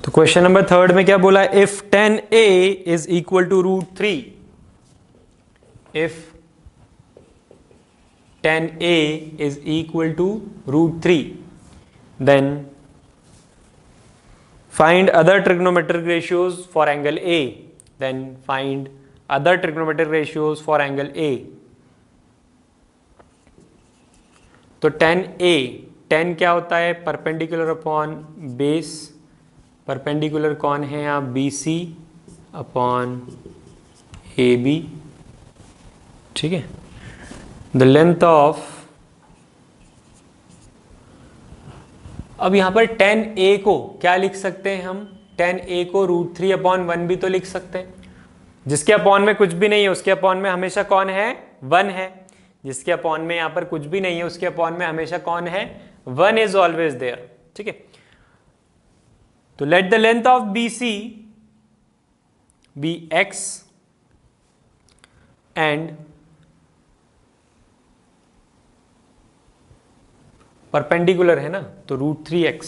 तो क्वेश्चन नंबर 3 में क्या बोला, if 10a is equal to √3, if 10a is equal to √3, then find other trigonometric ratios for angle a, then find other trigonometric ratios for angle a। तो 10a, 10 क्या होता है, परपेंडिकुलर अपॉन बेस, परपेंडिकुलर कौन है यहाँ, BC upon AB, ठीक है। The length of, अब यहाँ पर 10a को क्या लिख सकते हैं हम, 10a को √3 अपॉन 1 भी तो लिख सकते हैं। जिसके अपॉन में कुछ भी नहीं है उसके अपॉन में हमेशा कौन है, 1 है। जिसके अपॉन में यहाँ पर कुछ भी नहीं है उसके अपॉन में हमेशा कौन है, 1 इज ऑलवेज देयर, ठीक है। तो let the length of BC be x and perpendicular है ना, तो √3x,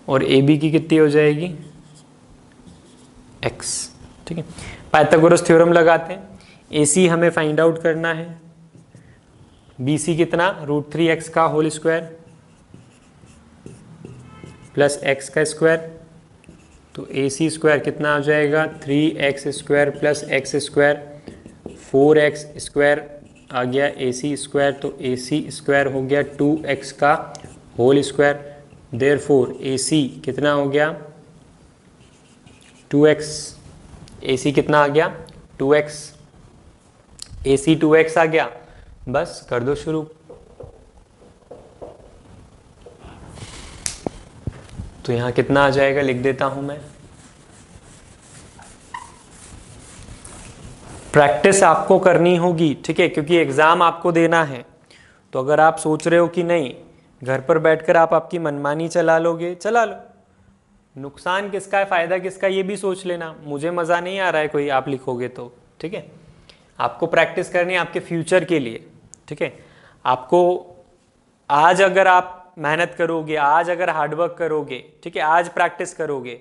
और AB की कितनी हो जाएगी, x, ठीक है। पाइथागोरस थ्योरम लगाते हैं, AC हमें फाइंड आउट करना है, BC कितना, √3x का होल स्क्वायर प्लस x का स्क्वायर, तो AC स्क्वायर कितना आ जाएगा, 3x square plus x square, 4x square आ गया AC स्क्वायर, तो AC स्क्वायर हो गया 2x का होल स्क्वायर, देयरफॉर AC कितना हो गया, 2x, AC कितना आ गया, 2x, AC 2x आ गया, बस कर दो शुरू। तो यहां कितना आ जाएगा, लिख देता हूं मैं। प्रैक्टिस आपको करनी होगी, ठीक है, क्योंकि एग्जाम आपको देना है। तो अगर आप सोच रहे हो कि नहीं घर पर बैठकर आप आपकी मनमानी चला लोगे, चला लो, नुकसान किसका है, फायदा किसका, ये भी सोच लेना। मुझे मजा नहीं आ रहा है कोई आप लिखोगे तो, ठीक है। आपको प्रैक्टिस करनी है आपके फ्यूचर के लिए, ठीक है। आपको आज अगर आप मेहनत करोगे, आज अगर हार्डवर्क करोगे, ठीक है, आज प्रैक्टिस करोगे,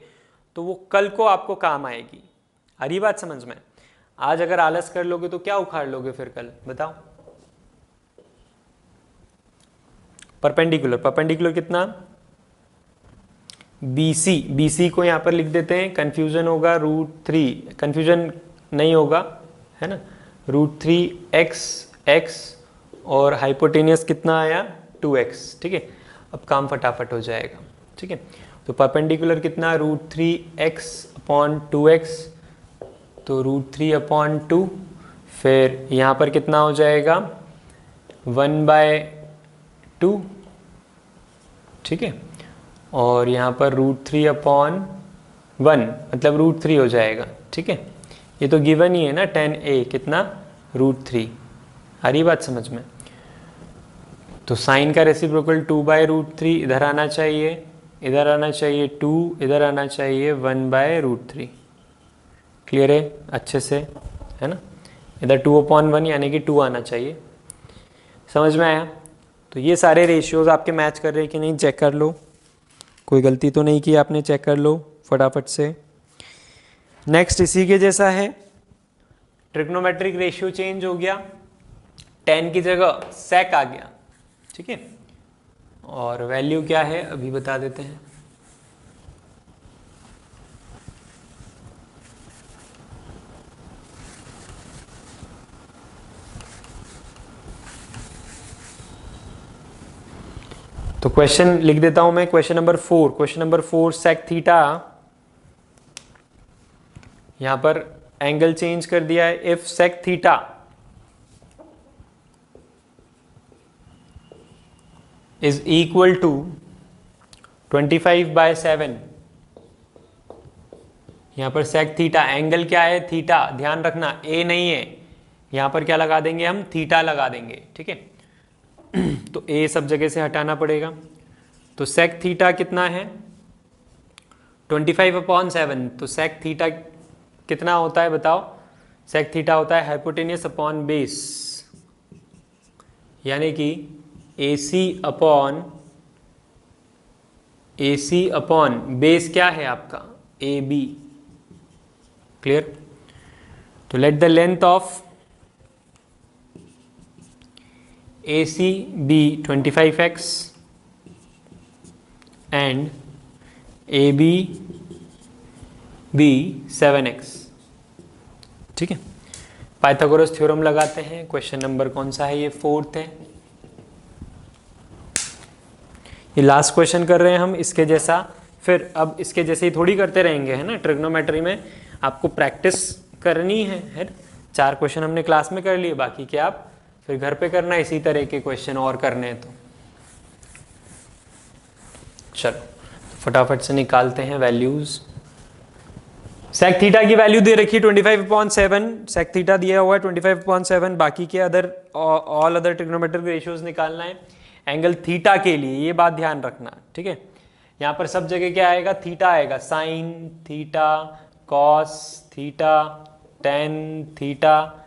तो वो कल को आपको काम आएगी। हरी बात समझ में? आज अगर आलस कर लोगे तो क्या उखाड़ लोगे फिर कल, बताओ। परपेंडिकुलर, परपेंडिकुलर कितना, BC को यहां पर लिख देते हैं, कंफ्यूजन होगा √3, कंफ्यूजन नहीं होगा, है ना, √3x और हाइपोटेनियस कितना आया, 2x, ठीक है। अब काम फटाफट हो जाएगा, ठीक है। तो परपेंडिकुलर कितना, √3x अपॉन 2x, तो √3/2, फिर यहाँ पर कितना हो जाएगा, 1/2, ठीक है, और यहाँ पर √3/1 मतलब √3 हो जाएगा, ठीक है। ये तो गिवन ही है ना, 10a कितना, √3। आ रही बात समझ में? तो साइन का रेसिप्रोकल 2/√3 इधर आना चाहिए, इधर आना चाहिए 2, इधर आना चाहिए 1/√3। क्लियर है अच्छे से, है ना? इधर 2/1 यानी कि 2 आना चाहिए। समझ में आया? तो ये सारे रेशियोज आपके मैच कर रहे हैं कि नहीं, चेक कर लो, कोई गलती तो नहीं की आपने, चेक कर लो फटाफट से। नेक्स्ट इसी के जैसा है, ट्रिग्नोमेट्रिक रेशियो चेंज हो गया, tan की जगह sec आ गया, ठीक है, और वैल्यू क्या है अभी बता देते हैं। तो क्वेश्चन लिख देता हूं मैं, क्वेश्चन नंबर 4 sec थीटा, यहां पर एंगल चेंज कर दिया है। If sec theta is equal to 25/7, यहां पर sec थीटा, एंगल क्या है थीटा, ध्यान रखना a नहीं है, यहां पर क्या लगा देंगे हम, थीटा लगा देंगे, ठीक है। तो a सब जगह से हटाना पड़ेगा, तो sec थीटा कितना है 25/7, तो sec थीटा कितना होता है बताओ, sec थीटा होता है हाइपोटेनियस अपॉन बेस, यानी कि AC अपॉन बेस क्या है आपका AB, क्लियर। तो let the length of AC be 25x and AB be 7x, ठीक है। पाइथागोरस थ्योरम लगाते हैं। क्वेश्चन नंबर कौन सा है, ये 4th है, ये लास्ट क्वेश्चन कर रहे हैं हम इसके जैसा। फिर अब इसके जैसे ही थोड़ी करते रहेंगे, है ना, ट्रिग्नोमेट्री में आपको प्रैक्टिस करनी है। 4 क्वेश्चन हमने क्लास में कर लिए, बाकी के आप फिर घर पे करना, इसी तरह के क्वेश्चन और करने हैं। तो चलो फटाफट से निकालते हैं वैल्यूज। सेक थीटा की वैल्यू दे रखी है 25/7, सेक थीटा दिया हुआ है 25/7, बाकी के ऑल अदर ट्रिग्नोमेट्रिक रेशियोज निकालना है एंगल थीटा के लिए, ये बात ध्यान रखना, ठीक है। यहाँ पर सब जगह क्या आएगा, थीटा आएगा, sine theta, cos theta, tan theta,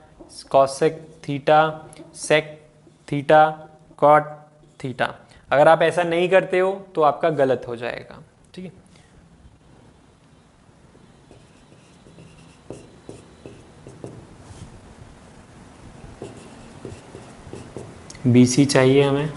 cosec theta, sec theta, cot theta. अगर आप ऐसा नहीं करते हो तो आपका गलत हो जाएगा, ठीक है। BC चाहिए हमें,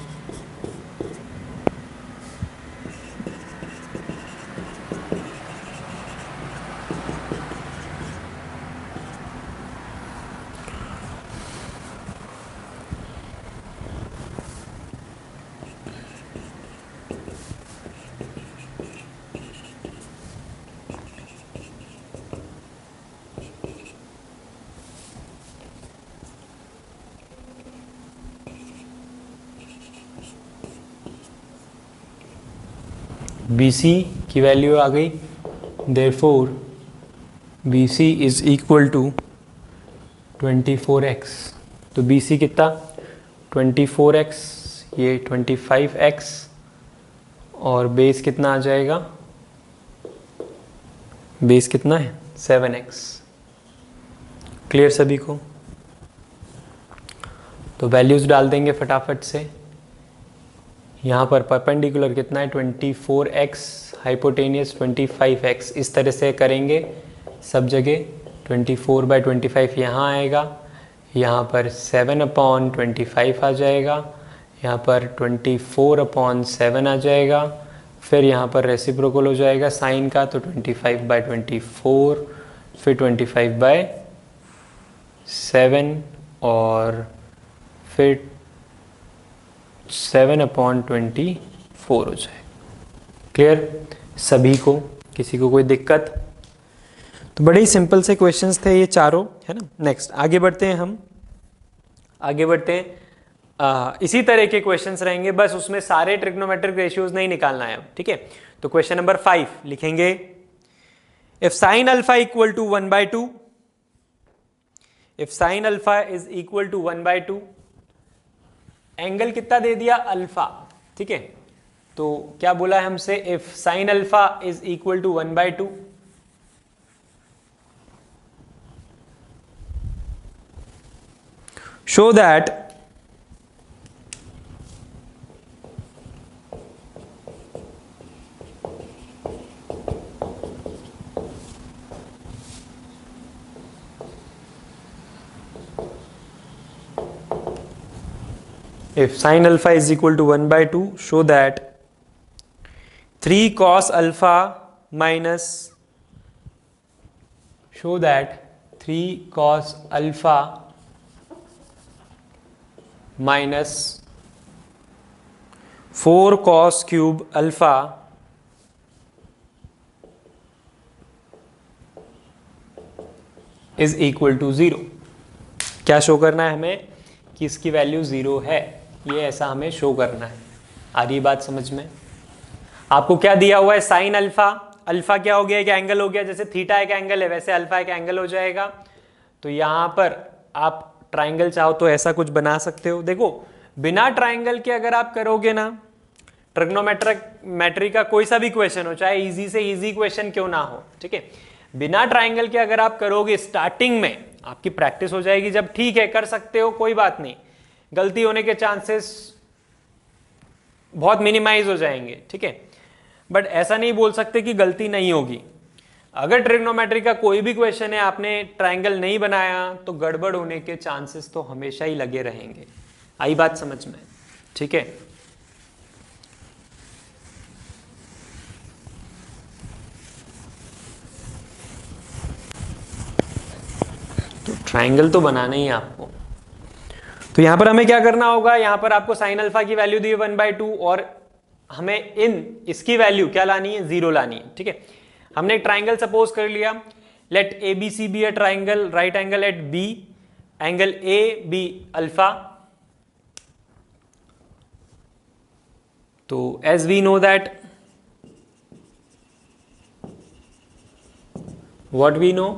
BC की वैल्यू आ गई, therefore BC is equal to 24x। तो BC कितना 24x, ये 25x, और बेस कितना आ जाएगा, बेस कितना है 7x। क्लियर सभी को? तो वैल्यूज डाल देंगे फटाफट से। यहाँ पर परपेंडिकुलर कितना है 24x, हाइपोटेनियस 25x, इस तरह से करेंगे सब जगह। 24/25 यहाँ आएगा, यहाँ पर 7/25 आ जाएगा, यहाँ पर 24/7 आ जाएगा, फिर यहाँ पर रेसिप्रोकल हो जाएगा साइन का, तो 25/24, फिर 25/7 और फिर 7/24 हो जाए। क्लियर सभी को? किसी को कोई दिक्कत? तो बड़े ही सिंपल से क्वेश्चंस थे ये चारों, है ना। नेक्स्ट आगे बढ़ते हैं, हम आगे बढ़ते हैं। इसी तरह के क्वेश्चंस रहेंगे, बस उसमें सारे ट्रिग्नोमेट्रिक रेशियोज नहीं निकालना है, ठीक है। तो क्वेश्चन नंबर 5 लिखेंगे, if sine alpha equal to 1/2, if sine alpha is equal to 1/2, angle कितना दे दिया अल्फा, ठीक है। तो क्या बोला है हमसे, if sine alpha is equal to 1/2, show that If sin alpha is equal to 1 by 2, show that 3 cos alpha minus 4 cos cube alpha is equal to 0। क्या शो करना है हमें कि इसकी वैल्यू 0 है, ये ऐसा हमें शो करना है। आ रही बात समझ में? आपको क्या दिया हुआ है? Sine alpha. अल्फा क्या हो गया? एक एंगल हो गया, जैसे थीटा एक एंगल है वैसे अल्फा एक एंगल हो जाएगा। तो यहां पर आप ट्राइंगल चाहो तो ऐसा कुछ बना सकते हो। देखो बिना ट्राइंगल के अगर आप करोगे ना, ट्रिग्नोमेट्री का कोई सा भी क्वेश्चन हो, चाहे इजी से इजी क्वेश्चन क्यों ना हो, ठीक है, बिना ट्राइंगल के अगर आप करोगे स्टार्टिंग में, आपकी प्रैक्टिस हो जाएगी। जब ठीक है कर सकते हो, कोई बात नहीं, गलती होने के चांसेस बहुत मिनिमाइज हो जाएंगे, ठीक है, बट ऐसा नहीं बोल सकते कि गलती नहीं होगी। अगर ट्रिग्नोमेट्री का कोई भी क्वेश्चन है, आपने ट्राइंगल नहीं बनाया, तो गड़बड़ होने के चांसेस तो हमेशा ही लगे रहेंगे। आई बात समझ में? ठीक है, तो ट्राइंगल तो बनाना ही है आपको। तो यहां पर हमें क्या करना होगा? यहां पर आपको साइन अल्फा की वैल्यू दी है 1/2 और हमें इसकी वैल्यू क्या लानी है? 0 लानी है, ठीक है। हमने एक ट्राइंगल सपोज कर लिया, let A B C be a triangle, right angle at B, angle A B alpha. तो as we know that, what we know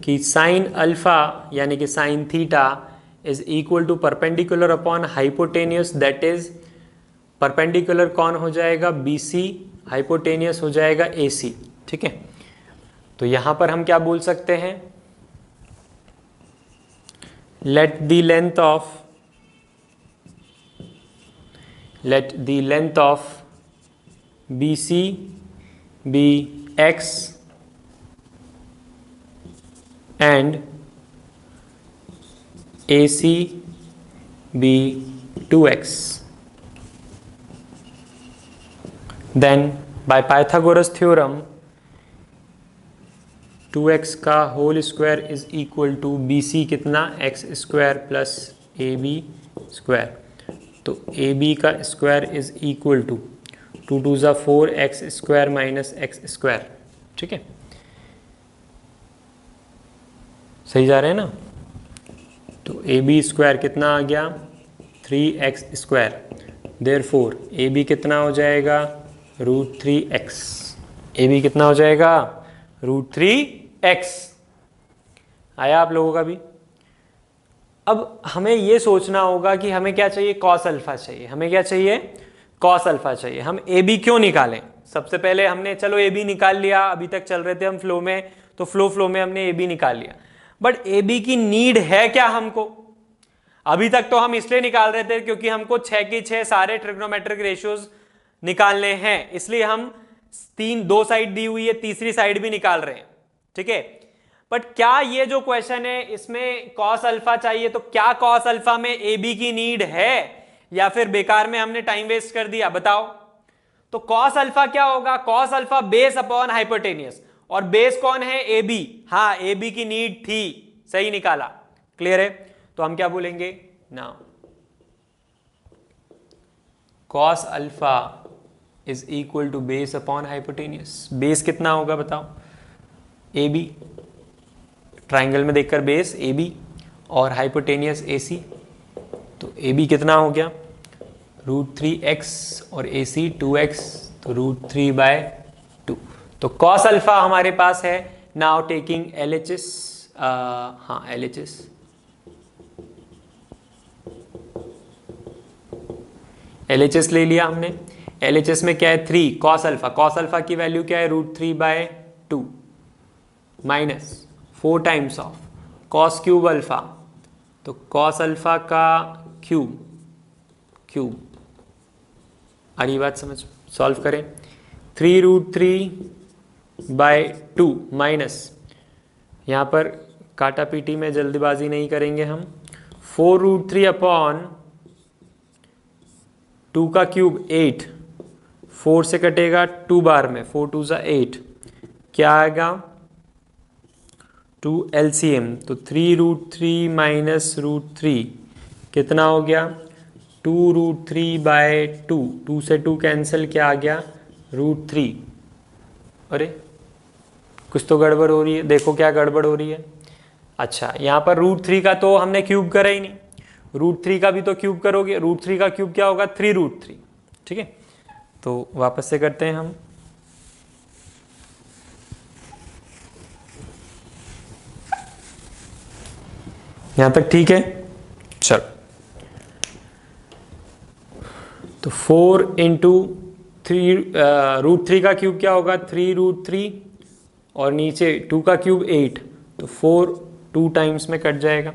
कि साइन अल्फा यानी कि sine theta is equal to perpendicular upon hypotenuse, that is perpendicular कौन हो जाएगा? BC, hypotenuse हो जाएगा AC, ठीक है। तो यहां पर हम क्या बोल सकते हैं? Late the length of BC be x and AC be 2x. Then by Pythagoras theorem 2x का whole square is equal to BC कितना? x square plus AB square. तो AB का स्क्वायर इज इक्वल टू 2 2 ज़ा 4 x square minus x square, ठीक है, सही जा रहे हैं ना? तो AB स्क्वायर कितना आ गया? 3x square. देयरफॉर AB कितना हो जाएगा? √3x। AB कितना हो जाएगा? √3x। आया आप लोगों का भी? अब हमें ये सोचना होगा कि हमें क्या चाहिए? कॉस अल्फा चाहिए। हमें क्या चाहिए? कॉस अल्फा चाहिए। हम AB क्यों निकालें? सबसे पहले हमने चलो AB निकाल लिया, अभी तक चल रहे थे हम फ्लो में, तो फ्लो में हमने AB निकाल लिया, बट AB की नीड है क्या हमको? अभी तक तो हम इसलिए निकाल रहे थे क्योंकि हमको 6 की 6 सारे ट्रिग्नोमेट्रिक रेशियोज निकालने हैं, इसलिए हम 2 साइड दी हुई है, तीसरी साइड भी निकाल रहे हैं, ठीक है। बट क्या ये जो क्वेश्चन है इसमें कॉस अल्फा चाहिए, तो क्या कॉस अल्फा में AB की नीड है या फिर बेकार में हमने टाइम वेस्ट कर दिया? बताओ। तो कॉस अल्फा क्या होगा? Cos alpha base upon hypotenuse, और बेस कौन है? AB। हाँ, AB की नीड थी, सही निकाला। क्लियर है? तो हम क्या बोलेंगे? Now cos alpha is equal to base upon hypotenuse. Base कितना होगा बताओ? AB, ट्राइंगल में देखकर बेस AB और हाइपोटेनियस AC। तो AB कितना हो गया? √3x और AC 2x, तो √3/2। तो कॉस अल्फा हमारे पास है। नाउ टेकिंग LHS, हाँ LHS, LHS ले लिया हमने। LHS में क्या है? 3 कॉस अल्फा। कॉस अल्फा की वैल्यू क्या है? √3/2 minus 4 times of cos cube alpha, तो कॉस अल्फा का क्यूब। अरे बात समझ, सॉल्व करें। 3√3/2 माइनस, यहाँ पर काटा पीटी में जल्दीबाजी नहीं करेंगे हम, 4√3 अपॉन 2 का क्यूब 8, 4 से कटेगा 2 बार में, 4 2 ज़ा 8, क्या आएगा 2 LCM, तो 3√3 माइनस √3 कितना हो गया 2√3/2, 2 से 2 कैंसिल, क्या आ गया √3। अरे कुछ तो गड़बड़ हो रही है, देखो क्या गड़बड़ हो रही है। अच्छा यहाँ पर √3 का तो हमने क्यूब करा ही नहीं, √3 का भी तो क्यूब करोगे, √3 का क्यूब क्या होगा 3√3, ठीक है। तो वापस से करते हैं हम, यहां तक ठीक है। चल तो 4 इंटू 3, √3 का क्यूब क्या होगा 3√3, और नीचे 2 का क्यूब 8, तो 4 2 टाइम्स में कट जाएगा,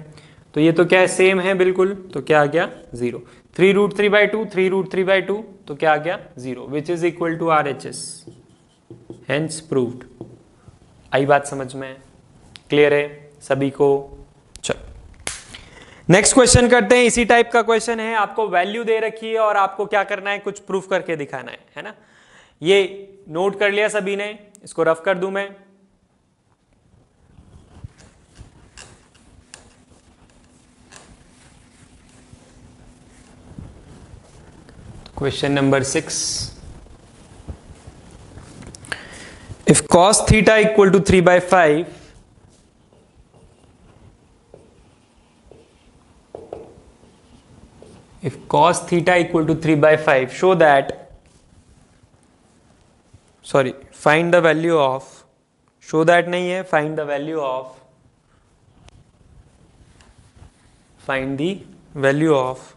तो ये तो क्या है सेम है बिल्कुल, तो क्या आ गया 0। 3√3/2, 3√3/2, तो क्या आ गया 0, which is equal to RHS, hence proved. आई बात समझ में, क्लियर है सभी को। चलो नेक्स्ट क्वेश्चन करते हैं, इसी टाइप का क्वेश्चन है, आपको वैल्यू दे रखी है और आपको क्या करना है कुछ प्रूफ करके दिखाना है ना। ये नोट कर लिया सभी ने, इसको रफ कर दूं मैं। क्वेश्चन नंबर 6, इफ cos theta equal to 3/5, if cos theta equal to 3/5, show that, sorry, find the value of, show that नहीं है, find the value of, find the value of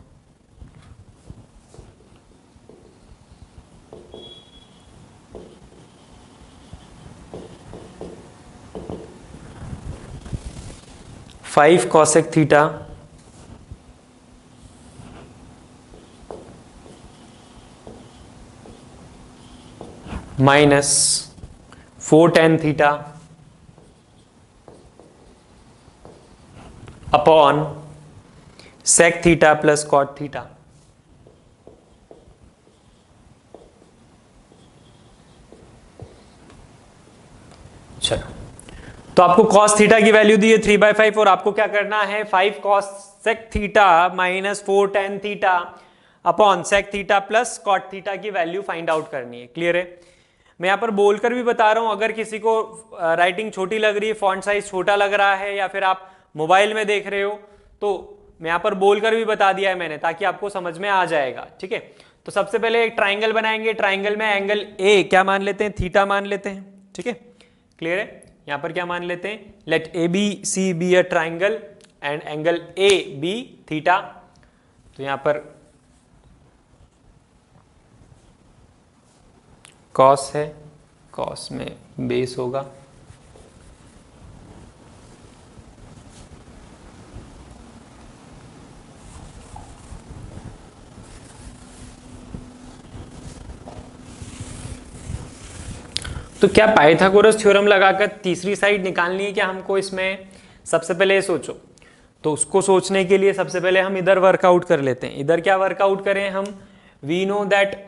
five cosec theta minus 4 tan theta upon sec theta plus cot theta. चलो तो आपको cos theta की value दी है 3/5, और आपको क्या करना है 5 cos sec theta minus 4 tan theta upon sec theta plus cot theta की वैल्यू फाइंड आउट करनी है। क्लियर है, मैं यहाँ पर बोलकर भी बता रहा हूँ, अगर किसी को राइटिंग छोटी लग रही है, फॉन्ट साइज छोटा लग रहा है, या फिर आप मोबाइल में देख रहे हो, तो मैं यहाँ पर बोलकर भी बता दिया है मैंने, ताकि आपको समझ में आ जाएगा। ठीक है, तो सबसे पहले एक ट्राइंगल बनाएंगे, ट्राइंगल में एंगल ए क्या मान लेते हैं, थीटा मान लेते हैं। ठीक है, क्लियर है, यहाँ पर क्या मान लेते हैं, let A B C be a triangle and angle A B theta. तो यहाँ पर कॉस है, कॉस में बेस होगा, तो क्या पाइथागोरस थ्योरम लगाकर तीसरी साइड निकालनी है क्या हमको इसमें? सबसे पहले ये सोचो, तो उसको सोचने के लिए सबसे पहले हम इधर वर्कआउट कर लेते हैं। इधर क्या वर्कआउट करें हम, we know that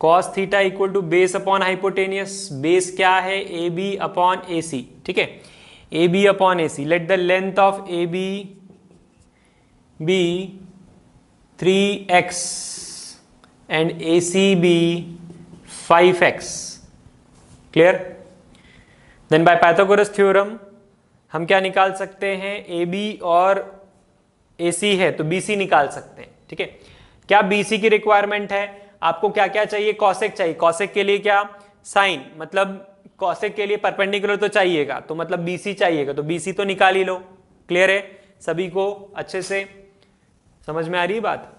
cos theta equal to base upon hypotenuse. Base क्या है, A B upon A C. ठीक है, A B upon A C, let the length of A B be 3x and A C be 5x। Clear, then by Pythagoras theorem हम क्या निकाल सकते हैं, A B और ए सी है तो बी सी निकाल सकते हैं। ठीक है, क्या बी सी की रिक्वायरमेंट है, आपको क्या क्या चाहिए, कॉसेक चाहिए, कॉसेक के लिए क्या साइन, मतलब कॉसेक के लिए परपेंडिकुलर तो चाहिएगा, तो मतलब बीसी चाहिएगा, तो बीसी तो निकाल ही लो। क्लियर है, सभी को अच्छे से समझ में आ रही है बात?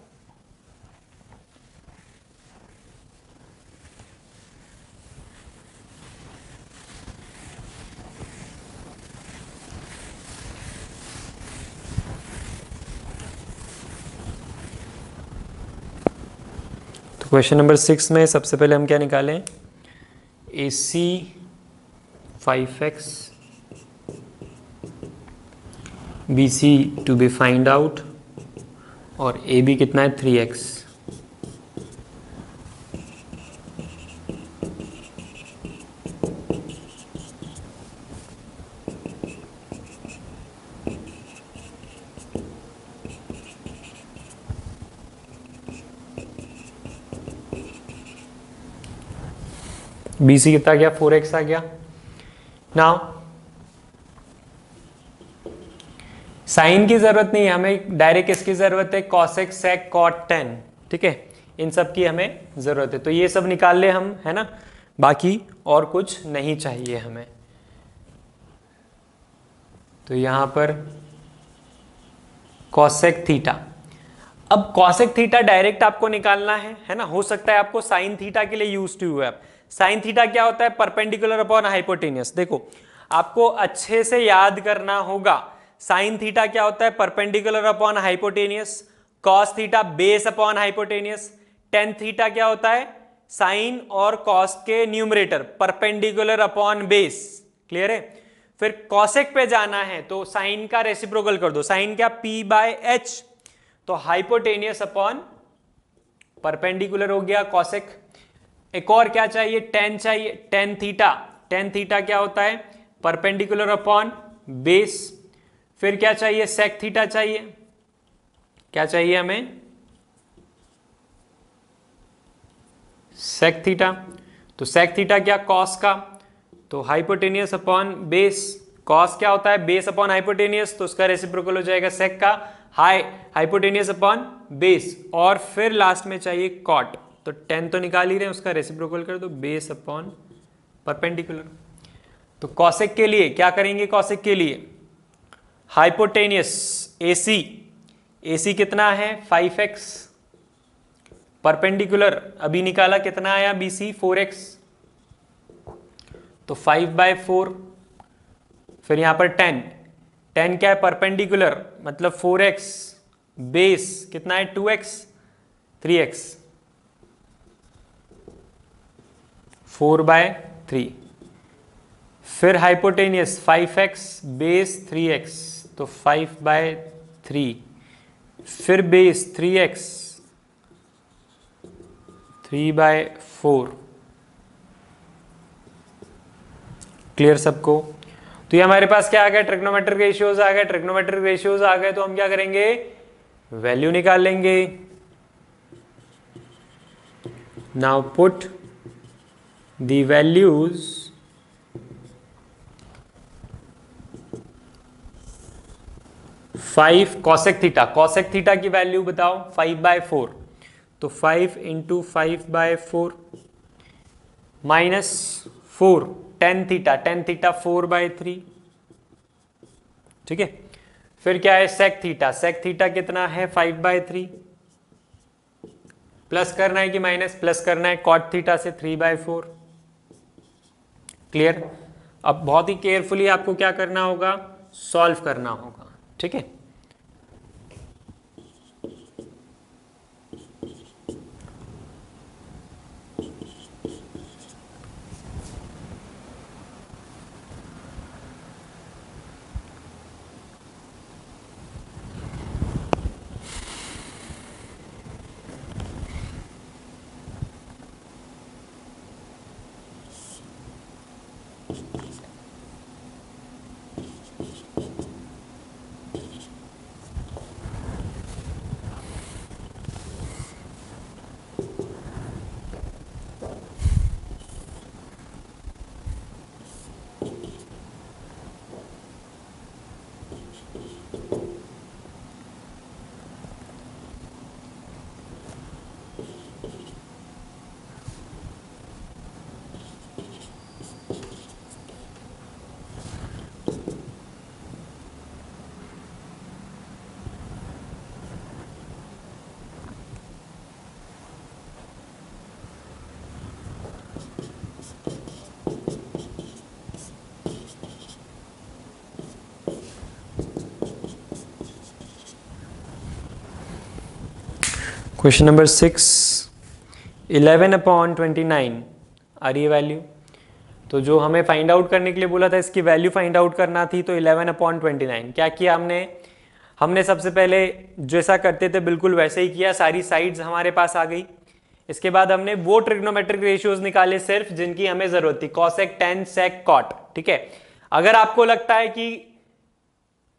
क्वेश्चन नंबर 6 में सबसे पहले हम क्या निकालें, A C 5x, B C to be find out, और ए बी कितना है 3x। बी सी कितना गया 4x आ गया। नाउ साइन की जरूरत नहीं है हमें, डायरेक्ट इसकी जरूरत है cosec sec cot tan, ठीक है, इन सब की हमें जरूरत है, तो ये सब निकाल ले हम, है ना, बाकी और कुछ नहीं चाहिए हमें। तो यहां पर cosec थीटा, अब cosec थीटा डायरेक्ट आपको निकालना है ना, हो सकता है आपको साइन थीटा के लिए यूज टू हुआ। साइन थीटा क्या होता है, परपेंडिकुलर अपॉन हाइपोटेनियस। देखो आपको अच्छे से याद करना होगा, साइन थीटा क्या होता है, perpendicular upon hypotenuse. Cos theta base upon hypotenuse. Tan theta क्या होता है, साइन और कॉस के numerator, perpendicular upon base. Clear है। फिर कॉसेक पे जाना है तो साइन का रेसिप्रोकल कर दो, साइन क्या p बाय एच, तो हाइपोटेनियस अपॉन परपेंडिकुलर हो गया कॉसेक। एक और क्या चाहिए, टेन चाहिए, टेन थीटा। टेन थीटा क्या होता है, परपेंडिकुलर अपॉन बेस। फिर क्या चाहिए, सेक थीटा चाहिए। क्या चाहिए हमें, सेक थीटा। तो सेक थीटा क्या, कॉस का, तो हाइपोटेनियस अपॉन बेस। कॉस क्या होता है, बेस अपॉन हाइपोटेनियस, तो उसका रेसिप्रोकल हो जाएगा सेक का हाइपोटेनियस अपॉन बेस। और फिर लास्ट में चाहिए कॉट, तो टेन तो निकाल ही रहे हैं, उसका रेसिप्रोकल कर दो बेस अपॉन परपेंडिकुलर। तो कॉसेक के लिए क्या करेंगे, कॉसेक के लिए हाइपोटेनियस AC, AC कितना है 5x, परपेंडिकुलर अभी निकाला कितना आया BC 4x, तो 5/4। फिर यहां पर 10, 10 क्या है, परपेंडिकुलर मतलब 4x, बेस कितना है 2x, 3x, 4/3। फिर हाइपोटेनियस 5x बेस 3x, तो 5/3। फिर बेस 3x, 3/4। क्लियर सबको। तो ये हमारे पास क्या आ गया, ट्रिग्नोमेट्रिक रेशियोज आ गए। ट्रिग्नोमेट्रिक रेशियोज आ गए तो हम क्या करेंगे, वैल्यू निकाल लेंगे। Now put the values five cosec theta, cosec theta की वैल्यू बताओ 5/4, तो 5 into 5/4 minus 4, tan theta, tan theta 4/3, ठीक है। फिर क्या है, सेक थीटा, सेक थीटा कितना है 5/3, प्लस करना है कि माइनस, प्लस करना है, कॉट थीटा से 3/4। क्लियर। अब बहुत ही केयरफुली आपको क्या करना होगा, सॉल्व करना होगा, ठीक है। क्वेश्चन नंबर 6, 11/29 आ रही है वैल्यू। तो जो हमें फाइंड आउट करने के लिए बोला था, इसकी वैल्यू फाइंड आउट करना थी, तो 11/29 क्या किया हमने, हमने सबसे पहले जैसा करते थे बिल्कुल वैसे ही किया, सारी साइड्स हमारे पास आ गई। इसके बाद हमने वो ट्रिग्नोमेट्रिक रेशियोज निकाले सिर्फ जिनकी हमें जरूरत थी, कॉसेक, टेन, सेक, कॉट। ठीक है, अगर आपको लगता है कि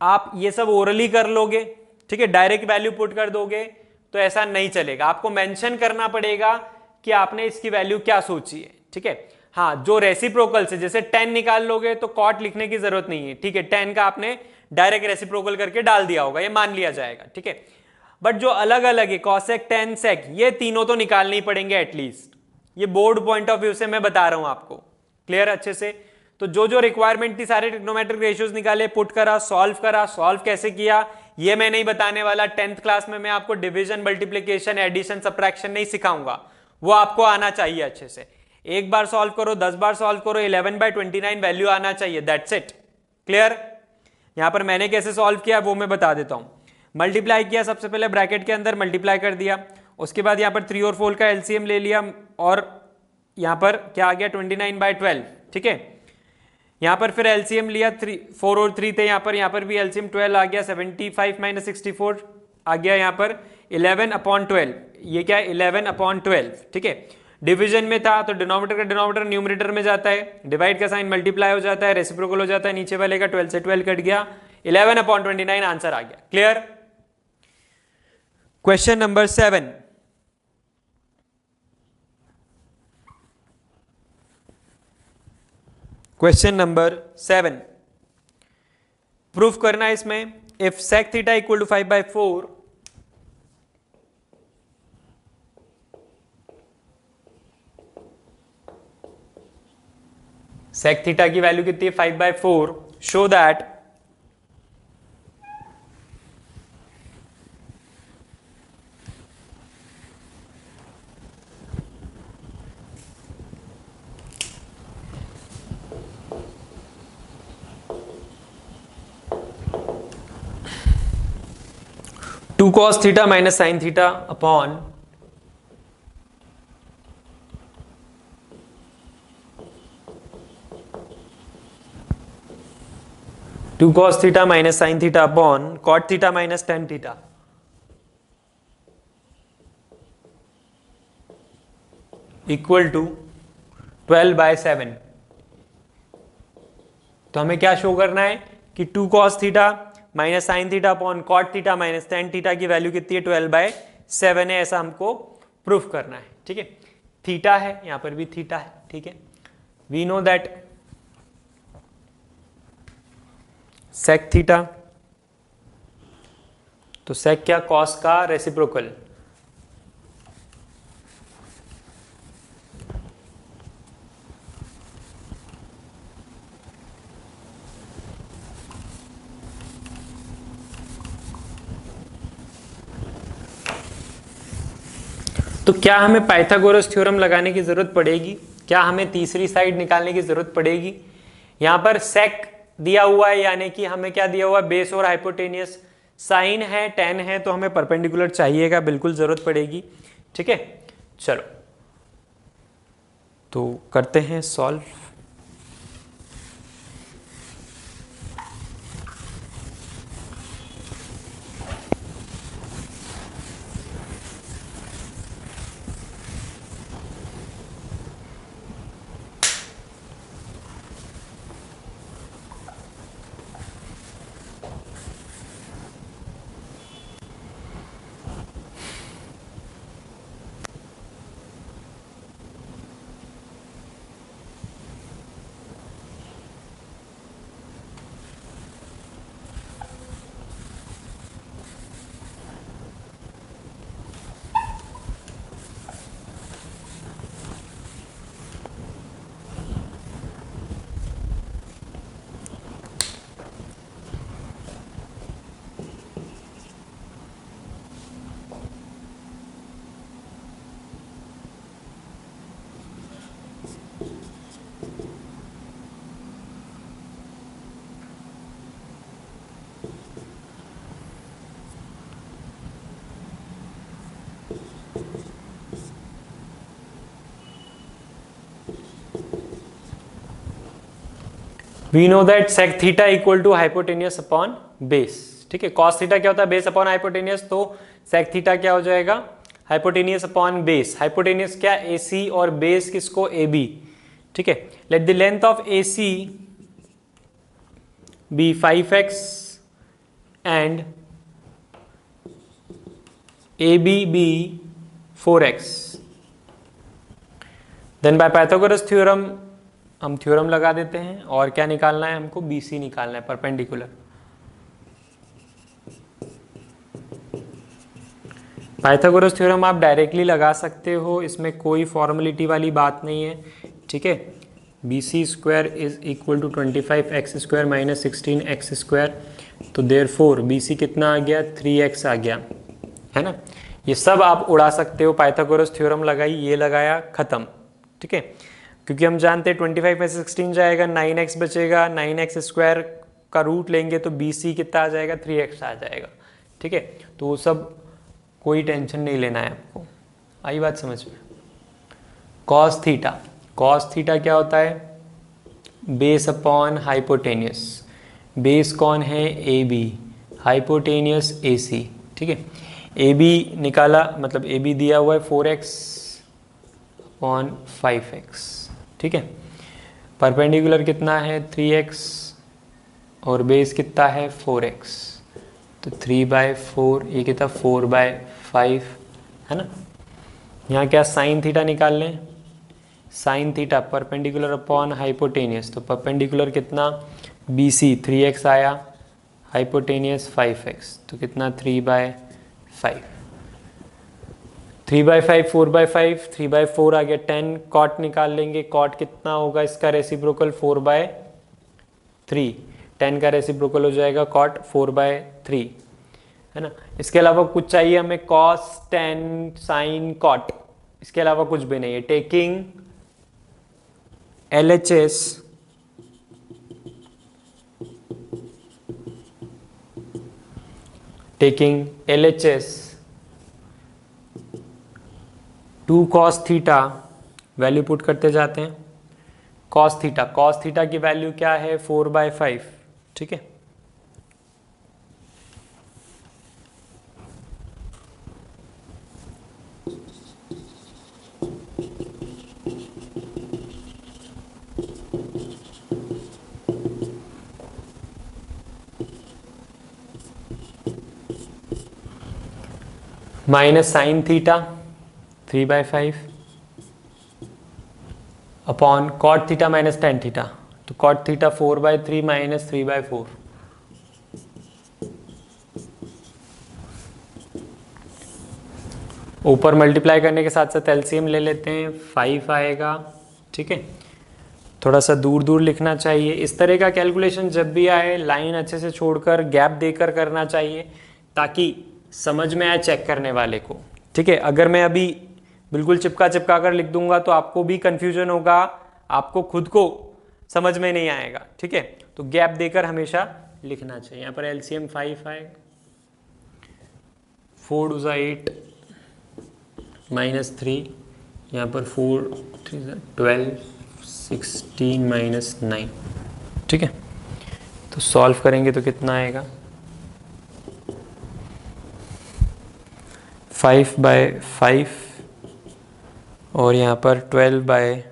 आप ये सब ओरली कर लोगे, ठीक है, डायरेक्ट वैल्यू पुट कर दोगे, तो ऐसा नहीं चलेगा, आपको मेंशन करना पड़ेगा कि आपने इसकी वैल्यू क्या सोची है। ठीक है, हाँ, जो रेसिप्रोकल से जैसे 10 निकाल लोगे तो कॉट लिखने की जरूरत नहीं है। ठीक है, 10 का आपने डायरेक्ट रेसिप्रोकल करके डाल दिया होगा, ये मान लिया जाएगा। ठीक है, बट जो अलग अलग है, कॉसेक, टेन, सेक, ये तीनों तो निकालने ही पड़ेंगे एटलीस्ट। ये बोर्ड पॉइंट ऑफ व्यू से मैं बता रहा हूं आपको, क्लियर अच्छे से। तो जो जो रिक्वायरमेंट थी सारे ट्रिग्नोमेट्रिक रेशियोज निकाले, पुट करा, सॉल्व कैसे किया ये मैं नहीं बताने वाला। 10th क्लास में मैं आपको डिवीजन, मल्टीप्लिकेशन, एडिशन, सबट्रैक्शन नहीं सिखाऊंगा, वो आपको आना चाहिए अच्छे से। एक बार सॉल्व करो, 10 बार सॉल्व करो, 11/29 वैल्यू आना चाहिए, दैट्स इट, क्लियर। यहां पर मैंने कैसे सॉल्व किया वो मैं बता देता हूं। मल्टीप्लाई किया, सबसे पहले ब्रैकेट के अंदर मल्टीप्लाई कर दिया, उसके बाद यहां पर 3 और 4 का एलसीएम ले लिया, और यहां पर क्या आ गया 29/12। ठीक है, यहां पर फिर एलसीएम लिया, 4 और 3 थे यहां पर भी एलसीएम 12 आ गया, 75 - 64 आ गया, यहां पर 11/12, ये क्या है 11/12। ठीक है, डिवीजन में था तो डिनोमिनेटर का डिनोमिनेटर न्यूमरेटर में जाता है, डिवाइड का साइन मल्टीप्लाई हो जाता है, रेसिप्रोकल हो जाता है, नीचे वाले का 12 से 12 कट गया, 11/29 आंसर आ गया, clear. Question number 7, question number 7 proof करना है इसमें। If sec theta equal to 5/4, sec थीटा की वैल्यू कितनी है 5/4, show that two cos theta minus sin theta upon two cos theta minus sin theta upon cot theta minus tan theta equal to 12/7। तो हमें क्या शो करना है कि 2 cos theta minus sine theta upon cot theta minus tan theta की वैल्यू कितनी है 12/7 है, ऐसा हमको प्रूफ करना है। ठीक है, थीटा है, यहां पर भी थीटा है। ठीक है, we know that sec theta, तो sec क्या, cos का रेसिप्रोकल, तो क्या हमें पाइथागोरस थ्योरम लगाने की जरूरत पड़ेगी, क्या हमें तीसरी साइड निकालने की जरूरत पड़ेगी। यहां पर sec दिया हुआ है, यानी कि हमें क्या दिया हुआ है, बेस और हाइपोटेनियस, साइन है, tan है, तो हमें परपेंडिकुलर चाहिएगा, बिल्कुल जरूरत पड़ेगी। ठीक है, चलो तो करते हैं solve. We know that sec theta equal to hypotenuse upon base। ठीक है। कॉस थीटा क्या होता है, बेस अपॉन हाइपोटेनियस, तो सेक थीटा क्या हो जाएगा, हाइपोटेनियस अपॉन बेस। हाइपोटेनियस क्या, AC, और बेस किसको, AB, ठीक है। Let the length of AC be 5x and AB be 4x, then by Pythagoras theorem हम थ्योरम लगा देते हैं, और क्या निकालना है हमको, BC निकालना है, परपेंडिकुलर। पाइथागोरस थ्योरम आप डायरेक्टली लगा सकते हो, इसमें कोई फॉर्मेलिटी वाली बात नहीं है, ठीक है। BC square is equal to 25x square minus 16x square, तो देयरफॉर BC कितना आ गया, 3x आ गया, है ना। ये सब आप उड़ा सकते हो, पाइथागोरस थ्योरम लगाई, ये लगाया, खत्म, ठीक है। क्योंकि हम जानते हैं 25 में से 16 जाएगा, 9x बचेगा, 9x स्क्वायर का रूट लेंगे तो BC कितना आ जाएगा, 3x आ जाएगा, ठीक है। तो वो सब कोई टेंशन नहीं लेना है आपको, आई बात समझ में। कॉस थीटा, कॉस थीटा क्या होता है, बेस अपॉन हाइपोटेनियस। बेस कौन है, AB, हाइपोटेनियस AC, ठीक है। AB निकाला, मतलब AB दिया हुआ है 4x अपॉन 5x, ठीक है। परपेंडिकुलर कितना है, 3x, और बेस कितना है, 4x, तो 3/4, ये कितना 4/5, है ना। यहाँ क्या साइन थीटा निकाल लें, sine theta perpendicular upon hypotenuse, तो परपेंडिकुलर कितना, BC 3x आया, हाइपोटेनियस 5x, तो कितना 3/5, 3/5 4/5, 3/4 आ गया 10, कॉट निकाल लेंगे, कॉट कितना होगा इसका रेसिप्रोकल, 4/3, 10 का रेसिप्रोकल हो जाएगा कॉट 4/3, है ना। इसके अलावा कुछ चाहिए हमें, कॉस, टेन, साइन, कॉट, इसके अलावा कुछ भी नहीं है। Taking LHS taking LHS 2 cos theta, value put करते जाते हैं। cos थीटा की वैल्यू क्या है, 4/5, ठीक है। Minus sine theta 3/5 upon cot theta minus tan theta, तो कॉट थीटा 4/3 माइनस 3/4, ऊपर मल्टीप्लाई करने के साथ साथ एलसीएम ले लेते हैं, 5 आएगा, ठीक है। थोड़ा सा दूर दूर लिखना चाहिए। इस तरह का कैलकुलेशन जब भी आए लाइन अच्छे से छोड़कर गैप देकर करना चाहिए, ताकि समझ में आए चेक करने वाले को, ठीक है। अगर मैं अभी बिल्कुल चिपका चिपका कर लिख दूंगा तो आपको भी कंफ्यूजन होगा, आपको खुद को समझ में नहीं आएगा, ठीक है। तो गैप देकर हमेशा लिखना चाहिए। यहाँ पर एलसीएम 5 आएगा, 4 2 8 -3, यहाँ पर 4 3 12 16 -9, ठीक है। तो सॉल्व करेंगे तो कितना आएगा, 5/5 और यहाँ पर 12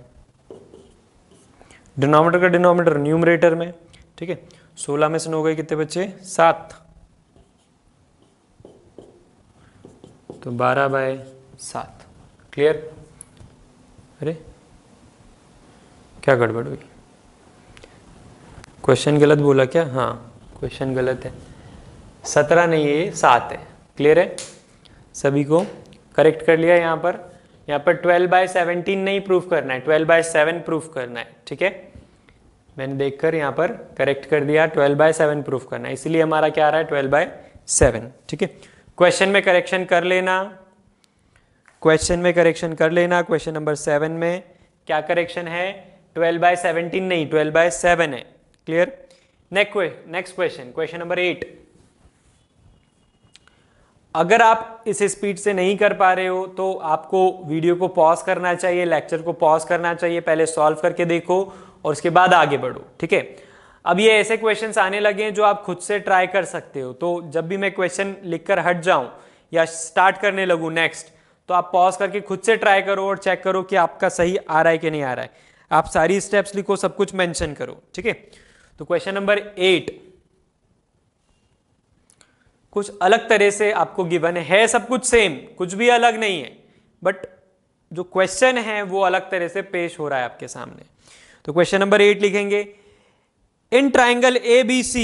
डिनोमिनेटर का डिनोमिनेटर न्यूमरेटर में, ठीक है। 16 में से 9 गए कितने बच्चे, 7, तो 12/7। क्लियर। अरे क्या गड़बड़ हुई, क्वेश्चन गलत बोला क्या, हाँ क्वेश्चन गलत है, 17 नहीं है, 7 है। क्लियर है, सभी को करेक्ट कर लिया। यहाँ पर 12/17 नहीं प्रूफ करना है, 12/7 प्रूफ करना है, ठीक है। मैंने देखकर यहाँ पर करेक्ट कर दिया, 12/7 प्रूफ करना है, इसलिए हमारा क्या आ रहा है 12/7, ठीक है। क्वेश्चन में करेक्शन कर लेना, क्वेश्चन में करेक्शन कर लेना। क्वेश्चन नंबर 7 में क्या करेक्शन है, 12/17 नहीं 12/7 है। Clear. Next question, question number 8। अगर आप इस स्पीड से नहीं कर पा रहे हो तो आपको वीडियो को पॉज करना चाहिए, लेक्चर को पॉज करना चाहिए, पहले सॉल्व करके देखो और उसके बाद आगे बढ़ो, ठीक है। अब ये ऐसे क्वेश्चंस आने लगे हैं जो आप खुद से ट्राई कर सकते हो, तो जब भी मैं क्वेश्चन लिखकर हट जाऊं या स्टार्ट करने लगूं नेक्स्ट, तो आप पॉज करके खुद से ट्राई करो और चेक करो कि आपका सही आ रहा है कि नहीं आ रहा है। आप सारी स्टेप्स लिखो, सब कुछ मेंशन करो, ठीक है। तो क्वेश्चन नंबर 8 कुछ अलग तरह से आपको गिवन है, सब कुछ सेम, कुछ भी अलग नहीं है, बट जो क्वेश्चन है वो अलग तरह से पेश हो रहा है आपके सामने। तो क्वेश्चन नंबर 8 लिखेंगे, in triangle ABC,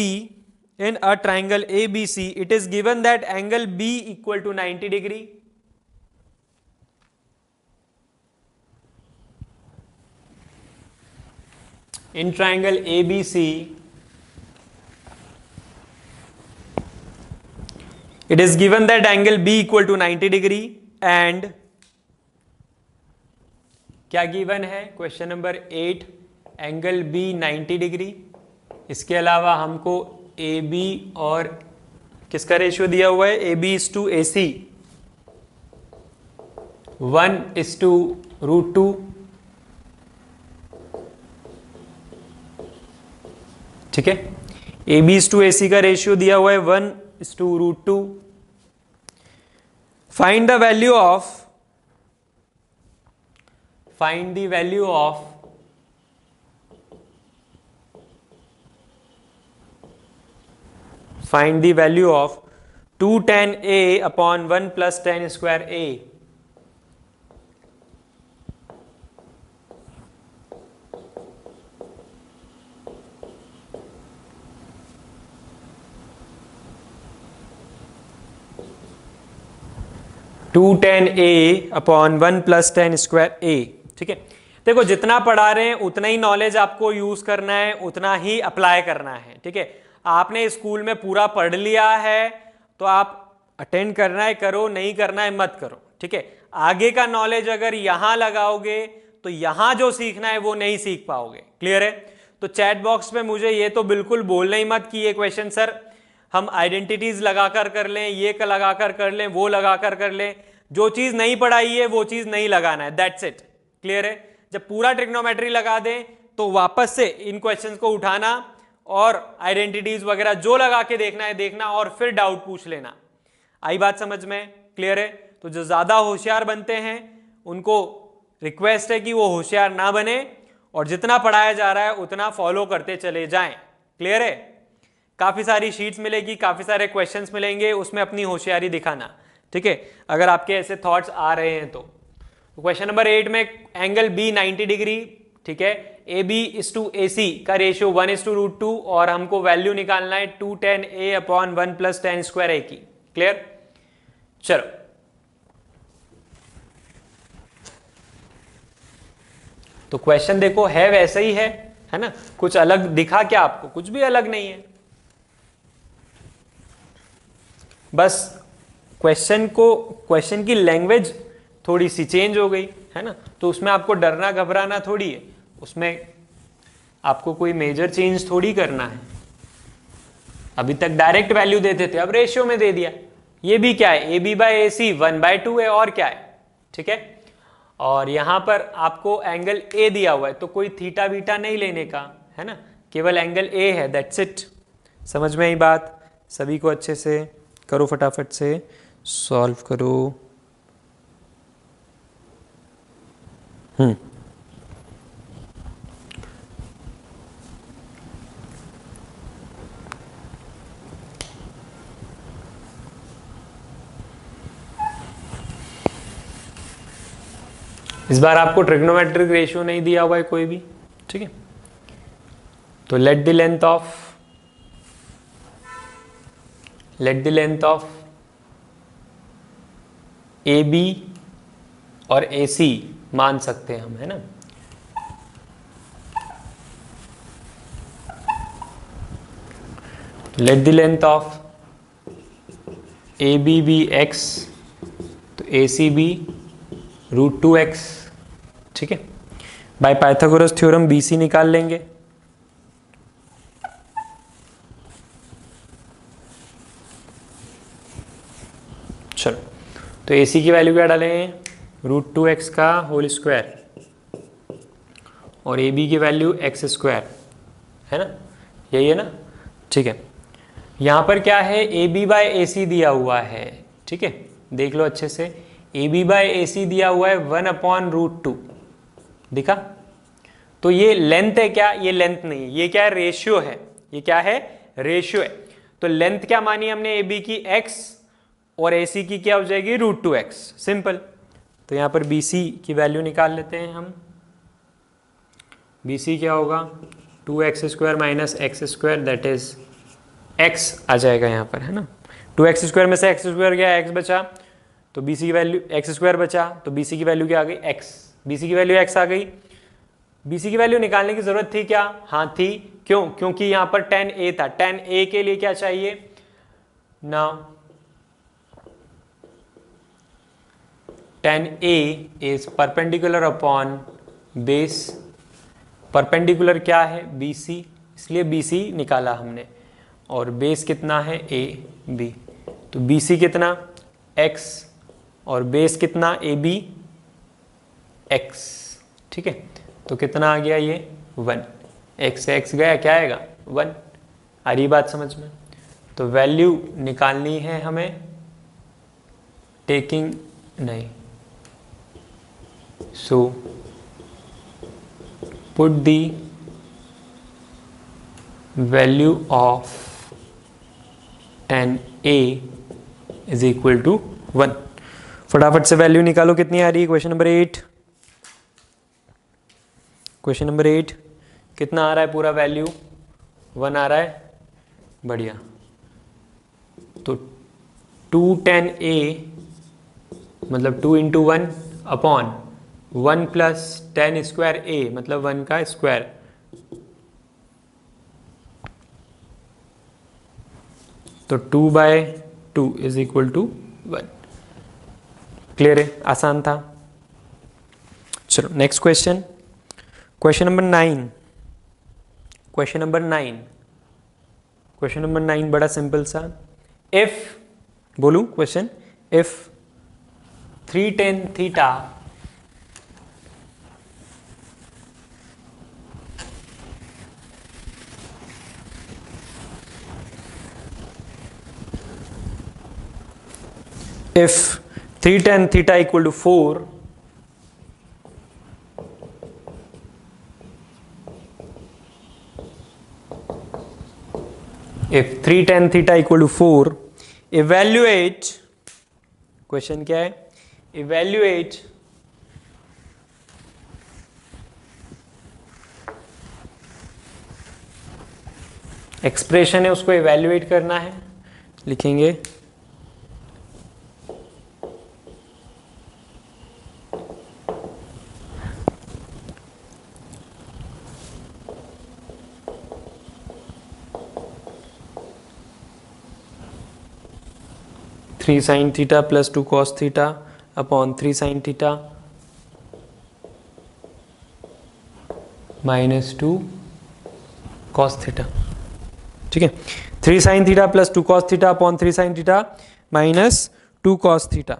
in a triangle ABC, it is given that angle B equal to 90 degree. In triangle ABC, it is given that angle B equal to 90 degree and क्या given है? Question number 8 angle B 90 degree, इसके अलावा हमको AB और किसका ratio दिया हुआ है? AB is to AC 1:√2, ठीक है। AB is to AC का रेशियो दिया हुआ है 1:√2। Find the value of find the value of 2 tan A upon 1 plus tan square A. Two tan A upon 1 plus tan square A, ठीक है। देखो जितना पढ़ा रहे हैं उतना ही नॉलेज आपको यूज करना है, उतना ही अप्लाई करना है, ठीक है। आपने स्कूल में पूरा पढ़ लिया है तो आप अटेंड करना है करो, नहीं करना है मत करो, ठीक है। आगे का नॉलेज अगर यहां लगाओगे तो यहां जो सीखना है वो नहीं सीख पाओगे, क्लियर है। तो चैट बॉक्स में मुझे ये तो बिल्कुल बोलना ही मत कि ये क्वेश्चन सर हम आइडेंटिटीज लगाकर कर लें, ये लगाकर कर लें, वो लगाकर कर लें। जो चीज नहीं पढ़ाई है वो चीज नहीं लगाना है, दैट्स इट, क्लियर है। जब पूरा ट्रिग्नोमेट्री लगा दें तो वापस से इन क्वेश्चंस को उठाना और आइडेंटिटीज वगैरह जो लगा के देखना है देखना और फिर डाउट पूछ लेना। आई बात समझ में, क्लियर है। तो जो ज्यादा होशियार बनते हैं उनको रिक्वेस्ट है कि वो होशियार ना बने और जितना पढ़ाया जा रहा है उतना फॉलो करते चले जाएं, क्लियर है। काफी सारी शीट्स मिलेगी, काफी सारे क्वेश्चंस मिलेंगे, उसमें अपनी होशियारी दिखाना, ठीक है, अगर आपके ऐसे थॉट्स आ रहे हैं तो। क्वेश्चन नंबर 8 में एंगल B 90 डिग्री, ठीक है, AB is to AC का रेशियो 1:√2 और हमको वैल्यू निकालना है 2 tan A upon 1 plus tan square A की, क्लियर। चलो तो क्वेश्चन देखो है वैसा ही है ना। कुछ अलग दिखा क्या आपको? कुछ भी अलग नहीं है, बस क्वेश्चन की लैंग्वेज थोड़ी सी चेंज हो गई है ना। तो उसमें आपको डरना घबराना थोड़ी है, उसमें आपको कोई मेजर चेंज थोड़ी करना है। अभी तक डायरेक्ट वैल्यू देते थे, अब रेशियो में दे दिया। ये भी क्या है? AB/AC 1/2 है और क्या है, ठीक है। और यहां पर आपको एंगल A दिया हुआ है तो कोई थीटा बीटा नहीं लेने का है ना, केवल एंगल A है, दैट्स इट। समझ में आई बात? सभी को अच्छे से करो, फटाफट से सॉल्व करो। इस बार आपको ट्रिग्नोमेट्रिक रेशियो नहीं दिया हुआ है कोई भी, ठीक है। तो let the length of AB और AC मान सकते हैं हम, है ना। Late the length of AB be x तो AC be √2x, ठीक है। बाय पाइथागोरस थ्योरम BC निकाल लेंगे। चलो तो AC की वैल्यू क्या डालें? √2x का होल स्क्वायर और AB की वैल्यू x स्क्वायर, है ना। यही है ना, ठीक है। यहाँ पर क्या है, ए बी बाय ए सी दिया हुआ है, ठीक है, देख लो अच्छे से, ए बी बाय ए सी दिया हुआ है 1/√2, दिखा। तो ये लेंथ है क्या, ये लेंथ नहीं, ये क्या है, रेशियो है, ये क्या है, रेशियो है। तो लेंथ क्या मानी हमने ए बी की, x, और ए सी की क्या हो जाएगी, √2x, सिंपल। तो यहाँ पर बी सी की वैल्यू निकाल लेते हैं हम। बी सी क्या होगा, 2x² minus x², that is x आ जाएगा यहाँ पर, है ना। 2x² में से x² गया, x बचा, तो बी सी की वैल्यू x² बचा, तो बी सी की वैल्यू क्या आ गई, x, बी सी की वैल्यू x आ गई। बी सी की वैल्यू निकालने की जरूरत थी क्या, हाँ थी, क्यों, क्योंकि यहाँ पर tan a था, tan a के लिए क्या चाहिए ना, tan a is perpendicular upon base, perpendicular क्या है, बी सी, इसलिए बी सी निकाला हमने, और बेस कितना है, ए बी, तो बी सी कितना, x, और बेस कितना, ए बी, x, ठीक है। तो कितना आ गया ये 1, x से x गया, क्या आएगा 1, आ रही बात समझ में। तो वैल्यू निकालनी है हमें, टेकिंग नहीं, so put the value of tan a is equal to 1। फटाफट से वैल्यू निकालो, कितनी आ रही है, क्वेश्चन नंबर 8, क्वेश्चन नंबर 8 कितना आ रहा है, पूरा वैल्यू 1 आ रहा है, बढ़िया। तो 2 tan a मतलब 2 × 1 अपॉन 1 प्लस tan² a मतलब 1 का स्क्वायर, तो 2/2 इज इक्वल टू 1। क्लियर है, आसान था। चलो next question, question number 9, question number 9, question number 9 बड़ा सिंपल सा। इफ, बोलू question, if 3 tan theta if 3 tan theta equal to 4, if 3 tan theta equal to 4, evaluate, question क्या है, evaluate एक्सप्रेशन है, उसको evaluate करना है, लिखेंगे 3 sin theta plus 2 cos theta upon 3 sin theta minus 2 cos theta, ठीक है। 3 sin theta plus 2 cos theta upon 3 sin theta minus 2 cos theta.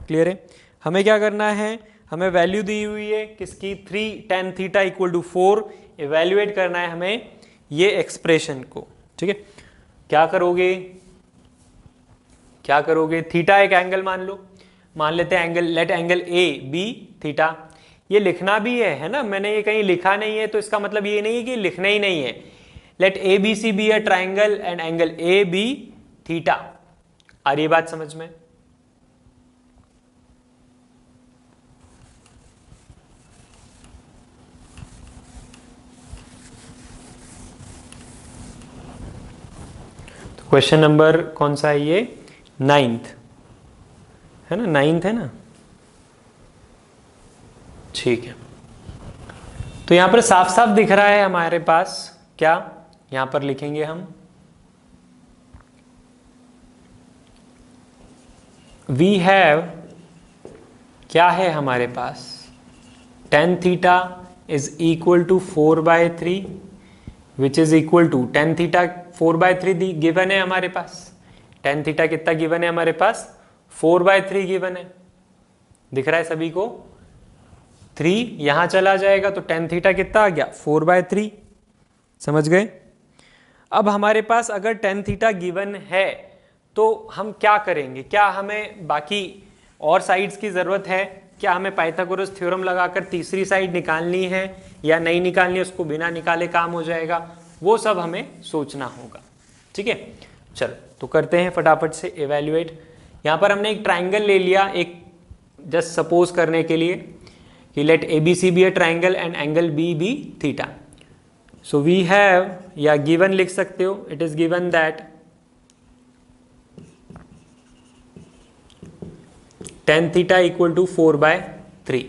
Clear है। हमें क्या करना है, हमें वैल्यू दी हुई है किसकी, 3 tan theta equal to 4, evaluate करना है हमें ये एक्सप्रेशन को, ठीक है। क्या करोगे, क्या करोगे, थीटा एक एंगल मान लेते हैं angle, let angle A B theta. ये लिखना भी है ना, मैंने ये कहीं लिखा नहीं है तो इसका मतलब ये नहीं है कि लिखना ही नहीं है। Let A B C be a triangle and angle A B theta. आ रही बात समझ में। तो क्वेश्चन नंबर कौन सा है ये, 9th है ना, 9th है ना, ठीक है। तो यहां पर साफ साफ दिख रहा है हमारे पास, क्या यहां पर लिखेंगे हम, वी हैव, क्या है हमारे पास, tan theta is equal to 4/3 which is equal to, tan theta 4/3 given है हमारे पास। tan थीटा कितना गिवन है हमारे पास, 4/3 गिवन है, दिख रहा है सभी को। 3 यहां चला जाएगा तो tan थीटा कितना आ गया, 4/3, समझ गए। अब हमारे पास अगर tan थीटा गिवन है तो हम क्या करेंगे, क्या हमें बाकी और साइड्स की ज़रूरत है, क्या हमें पाइथागोरस थ्योरम लगाकर तीसरी साइड निकालनी है या नहीं निकालनी है, उसको बिना निकाले काम हो जाएगा, वो सब हमें सोचना होगा। ठीक है, चलो तो करते हैं फटाफट से एवेल्युएट। यहाँ पर हमने एक ट्राइंगल ले लिया, एक जस्ट सपोज करने के लिए कि let ABC be a triangle and angle B be theta. So we have, या गिवन लिख सकते हो, it is given that tan theta equal to 4/3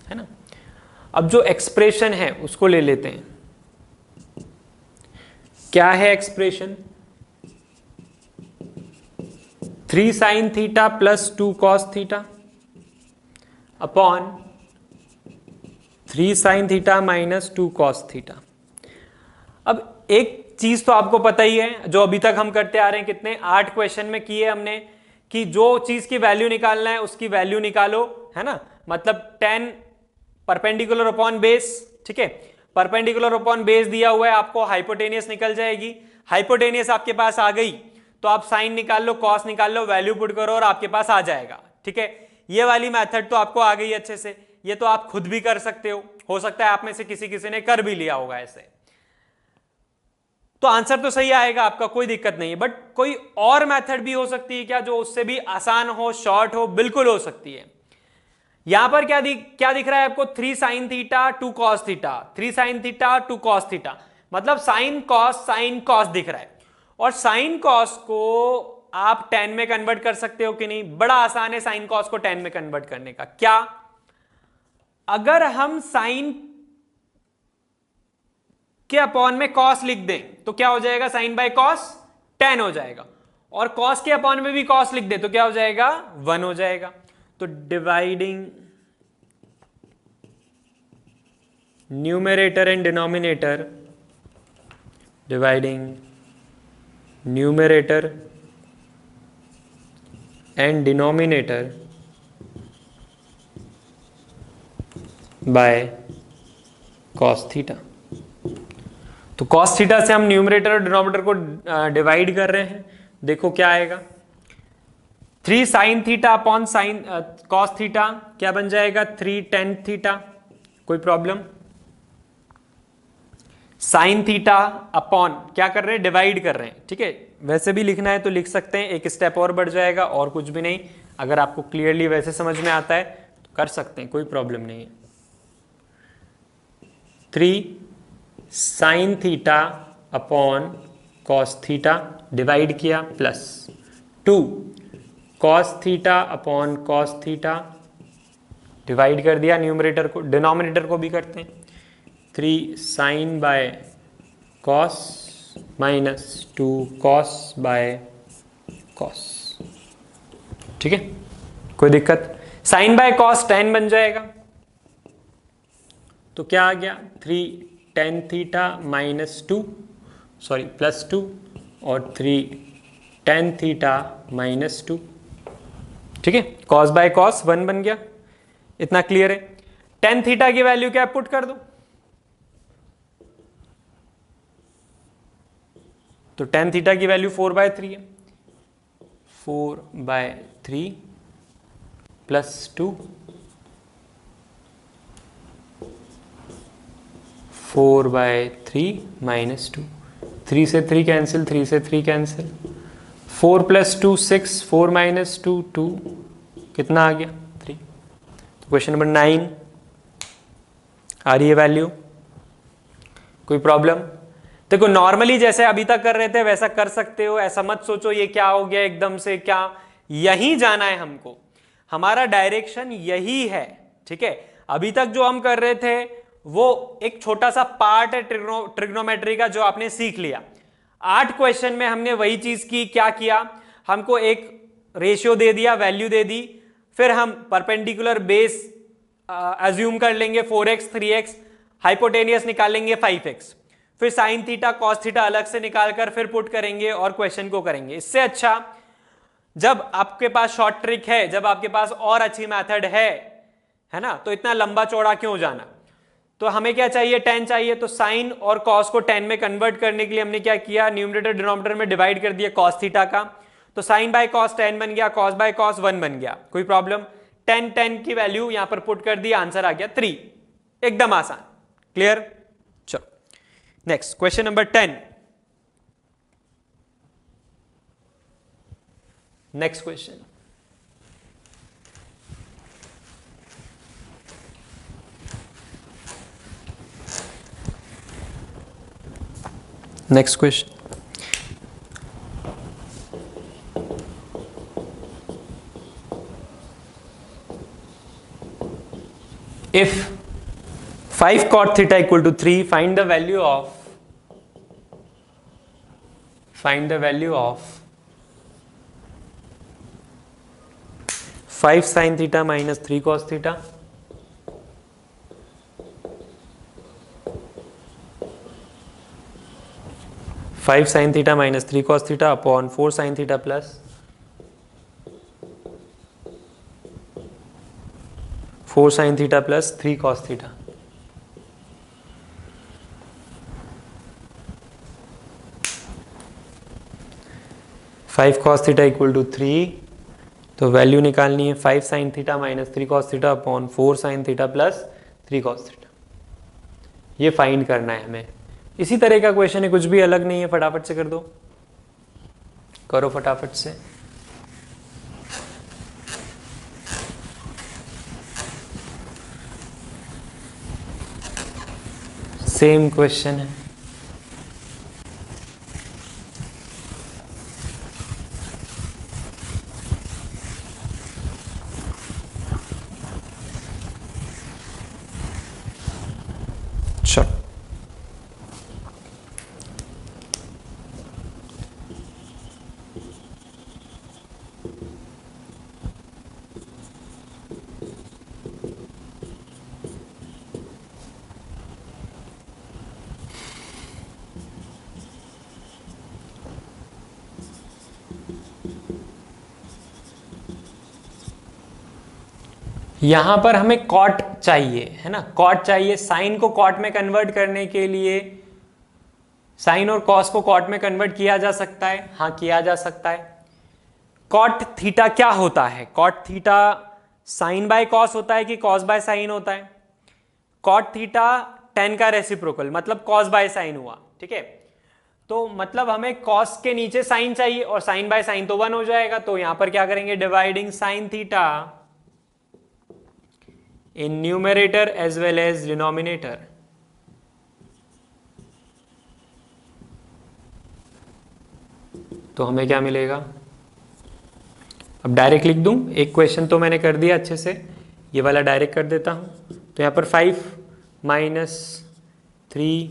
है ना। अब जो एक्सप्रेशन है उसको ले लेते हैं। क्या है expression? 3 sin theta plus 2 cos theta upon 3 sin theta minus 2 cos theta. अब एक चीज तो आपको पता ही है, जो अभी तक हम करते आ रहे हैं, कितने 8 क्वेश्चन में किए हमने, कि जो चीज की वैल्यू निकालना है उसकी वैल्यू निकालो, है ना। मतलब tan परपेंडिकुलर अपॉन बेस, ठीक है, परपेंडिकुलर अपॉन बेस दिया हुआ है, आपको हाइपोटेनियस निकल जाएगी। हाइपोटेनियस आपके पास आ गई तो आप साइन निकाल लो, कॉस निकाल लो, वैल्यू पुट करो और आपके पास आ जाएगा। ठीक है, ये वाली मेथड तो आपको आ गई अच्छे से, ये तो आप खुद भी कर सकते हो सकता है आप में से किसी ने कर भी लिया होगा ऐसे। तो आंसर तो सही आएगा आपका, कोई दिक्कत नहीं है, बट कोई और मेथड भी हो सकती है क्या जो उससे भी आसान हो, शॉर्ट हो? बिल्कुल हो सकती है। यहां पर क्या दिख रहा है आपको? 3 sin theta 2 cos theta, 3 sin theta 2 cos theta, मतलब साइन कॉस दिख रहा है। और साइन कॉस को आप tan में कन्वर्ट कर सकते हो कि नहीं? बड़ा आसान है साइन कॉस को tan में कन्वर्ट करने का। क्या? अगर हम साइन के अपॉन में कॉस लिख दें तो क्या हो जाएगा? साइन बाय कॉस tan हो जाएगा। और कॉस के अपॉन में भी कॉस लिख दे तो क्या हो जाएगा? 1 हो जाएगा। तो dividing numerator and denominator, dividing numerator and denominator by cos theta. तो कॉस थीटा से हम न्यूमरेटर और डिनोमिनेटर को डिवाइड कर रहे हैं। देखो क्या आएगा? 3 sin theta upon sine cos theta क्या बन जाएगा? 3 tan थीटा। कोई प्रॉब्लम? साइन थीटा अपॉन क्या कर रहे हैं? डिवाइड कर रहे हैं। ठीक है, वैसे भी लिखना है तो लिख सकते हैं, एक स्टेप और बढ़ जाएगा, और कुछ भी नहीं। अगर आपको क्लियरली वैसे समझ में आता है तो कर सकते हैं, कोई प्रॉब्लम नहीं है। 3 sin theta upon cos theta divide किया, plus 2 cos theta upon cos theta divide कर दिया, न्यूमरेटर को, डिनोमिनेटर को भी करते हैं। 3 sin by cos minus 2 cos by cos. ठीक है, कोई दिक्कत? साइन बाय कॉस tan बन जाएगा, तो क्या आ गया? 3 tan theta minus 2, sorry plus 2, और 3 tan थीटा माइनस 2। ठीक है, कॉस बाय कॉस 1 बन गया। इतना क्लियर है? tan थीटा की वैल्यू क्या पुट कर दो, तो tan थीटा की वैल्यू 4/3 है। 4/3 प्लस 2, 4/3 माइनस 2, 3 से 3 कैंसिल, 3 से 3 कैंसिल, 4 प्लस 2 6, 4 माइनस 2 2, कितना आ गया? 3। तो क्वेश्चन नंबर 9 आ रही है वैल्यू। कोई प्रॉब्लम? देखो नॉर्मली जैसे अभी तक कर रहे थे वैसा कर सकते हो, ऐसा मत सोचो ये क्या हो गया एकदम से, क्या यही जाना है हमको, हमारा डायरेक्शन यही है। ठीक है, अभी तक जो हम कर रहे थे वो एक छोटा सा पार्ट है ट्रिग्नोमेट्री का जो आपने सीख लिया। 8 क्वेश्चन में हमने वही चीज की। क्या किया? हमको एक रेशियो दे दिया, वैल्यू दे दी, फिर हम परपेंडिकुलर बेस अज्यूम कर लेंगे 4x 3x, हाइपोटेनियस निकालेंगे 5x, फिर साइन थीटा कॉस थीटा अलग से निकालकर फिर पुट करेंगे और क्वेश्चन को करेंगे। इससे अच्छा जब आपके पास शॉर्ट ट्रिक है, जब आपके पास और अच्छी मेथड है ना, तो इतना लंबा चौड़ा क्यों जाना? तो हमें क्या चाहिए, tan चाहिए, तो साइन और cos को tan में कन्वर्ट करने के लिए हमने क्या किया, न्यूमरेटर डिनोमिनेटर में डिवाइड कर दिया cos थीटा का, तो साइन बाय cos tan बन गया, cos बाय cos 1 बन गया, कोई प्रॉब्लम। tan की वैल्यू यहां पर पुट कर दिया, आंसर आ गया 3, एकदम आसान, क्लियर। चलो next question number 10। Next question, next question, if 5 cot theta equal to 3, find the value of 5 sin theta minus 3 cos theta, 5 sin theta minus 3 cos theta upon 4 sin theta plus 4 sin theta plus 3 cos theta। Five cos theta equal to 3, तो value निकालनी है 5 sin theta minus 3 cos theta upon 4 sin theta plus 3 cos theta, ये find करना है हमें। इसी तरह का क्वेश्चन है, कुछ भी अलग नहीं है, फटाफट से कर दो, करो फटाफट से। सेम क्वेश्चन है, चलो यहां पर हमें कॉट चाहिए, है ना, कॉट चाहिए। साइन को कॉट में कन्वर्ट करने के लिए साइन और कॉस को कॉट में कन्वर्ट किया जा सकता है, हाँ किया जा सकता है। कॉट थीटा क्या होता है, cot theta sine by cos होता है कि कॉस बाय साइन होता है। कॉट थीटा टेन का रेसिप्रोकल, मतलब कॉस बाय साइन हुआ, ठीक है। तो मतलब हमें कॉस के नीचे साइन चाहिए और साइन बाय साइन तो 1 हो जाएगा, तो यहां पर क्या करेंगे, dividing sine theta in numerator as well as denominator, तो हमें क्या मिलेगा। अब डायरेक्ट लिख दूं, एक क्वेश्चन तो मैंने कर दिया अच्छे से, ये वाला डायरेक्ट कर देता हूं। तो यहां पर 5 minus 3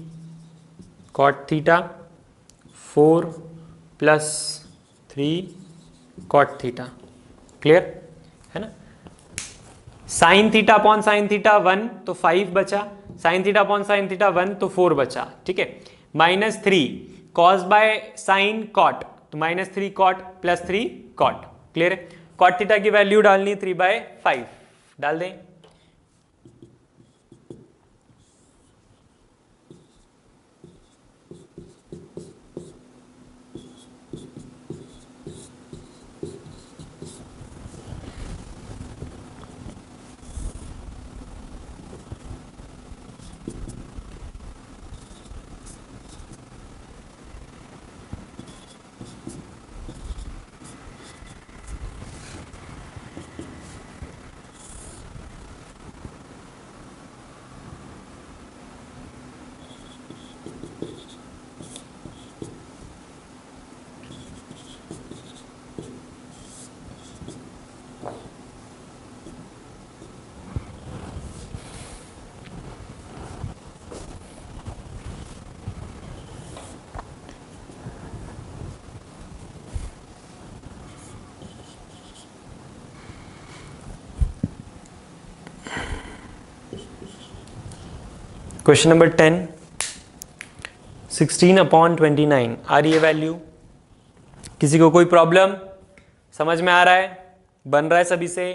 cot theta 4 plus 3 cot theta, clear है ना। Sine theta upon sine theta 1 तो 5 बचा, sine theta upon sine theta 1 तो 4 बचा, ठीक है। Minus 3 cos by sine cot, तो minus 3 cot plus 3 cot, clear है। कॉट थीटा की वैल्यू डालनी 3/5, डाल दें। क्वेश्चन नंबर 10, 16/29 आ रही है वैल्यू। किसी को कोई प्रॉब्लम, समझ में आ रहा है, बन रहा है सभी से।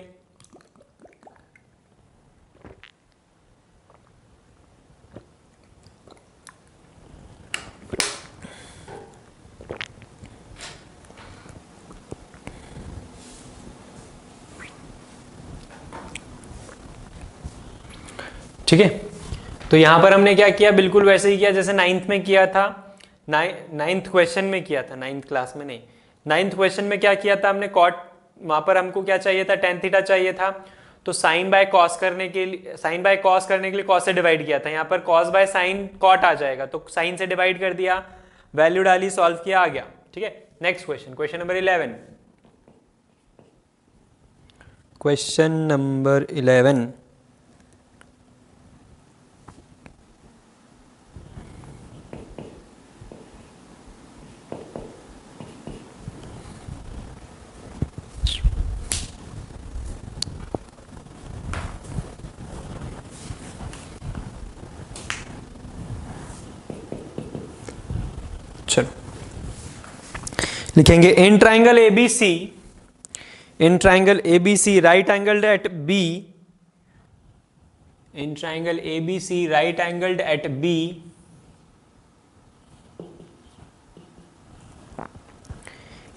ठीक है, तो यहां पर हमने क्या किया, बिल्कुल वैसे ही किया जैसे नाइन्थ में किया था, नाइन्थ क्वेश्चन में किया था, नाइन्थ क्लास में नहीं, नाइन्थ क्वेश्चन में क्या किया था हमने, कॉट, वहां पर हमको क्या चाहिए था, टेन थीटा चाहिए था, तो साइन बाय कॉस करने के लिए, साइन बाय कॉस करने के लिए कॉस से डिवाइड किया था, यहाँ पर कॉस बाय साइन कॉट आ जाएगा, तो साइन से डिवाइड कर दिया, वैल्यू डाली, सॉल्व किया, आ गया। ठीक है, next question, question number 11, question number 11, चलो लिखेंगे, in triangle ABC, in triangle ABC right angled at B, in triangle ABC right angled at B,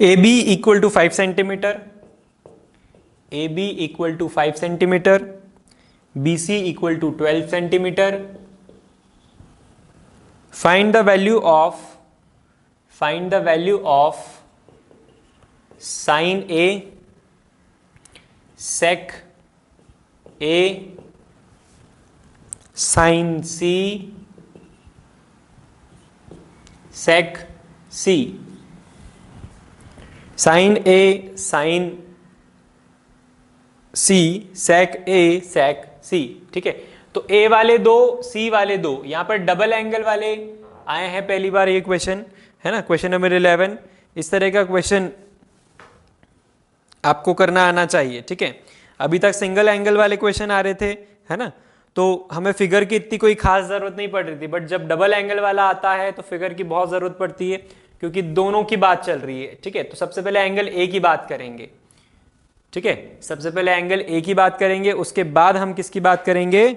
AB equal to 5 centimetre, AB equal to 5 centimetre, BC equal to 12 centimetre, find the value of, find the value of sine A, sec A, sine C, sec C, sine A, sine C, sec A, sec C। ठीक है, तो A वाले दो, C वाले दो, यहां पर double angle वाले आए हैं पहली बार, ये क्वेश्चन है ना, क्वेश्चन नंबर 11, इस तरह का क्वेश्चन आपको करना आना चाहिए। ठीक है, अभी तक सिंगल एंगल वाले क्वेश्चन आ रहे थे, है ना, तो हमें फिगर की इतनी कोई खास जरूरत नहीं पड़ रही थी, बट जब डबल एंगल वाला आता है तो फिगर की बहुत जरूरत पड़ती है, क्योंकि दोनों की बात चल रही है। ठीक है, तो सबसे पहले एंगल ए की बात करेंगे। ठीक है, सबसे पहले एंगल ए की बात करेंगे, उसके बाद हम किसकी बात करेंगे,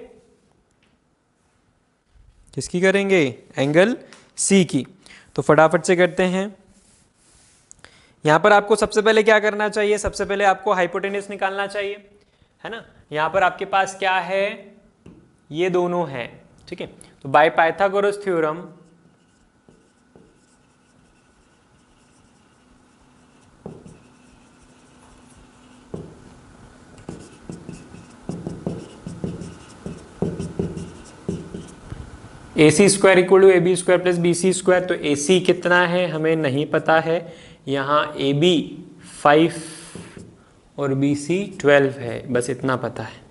किसकी करेंगे, एंगल सी की। तो फटाफट से करते हैं, यहां पर आपको सबसे पहले क्या करना चाहिए, सबसे पहले आपको हाइपोटेन्यूज निकालना चाहिए, है ना। यहां पर आपके पास क्या है, ये दोनों हैं। ठीक है, तो by Pythagoras theorem, AC square equal to AB square plus BC square, तो AC कितना है हमें नहीं पता है, यहाँ AB 5 और BC 12 है, बस इतना पता है।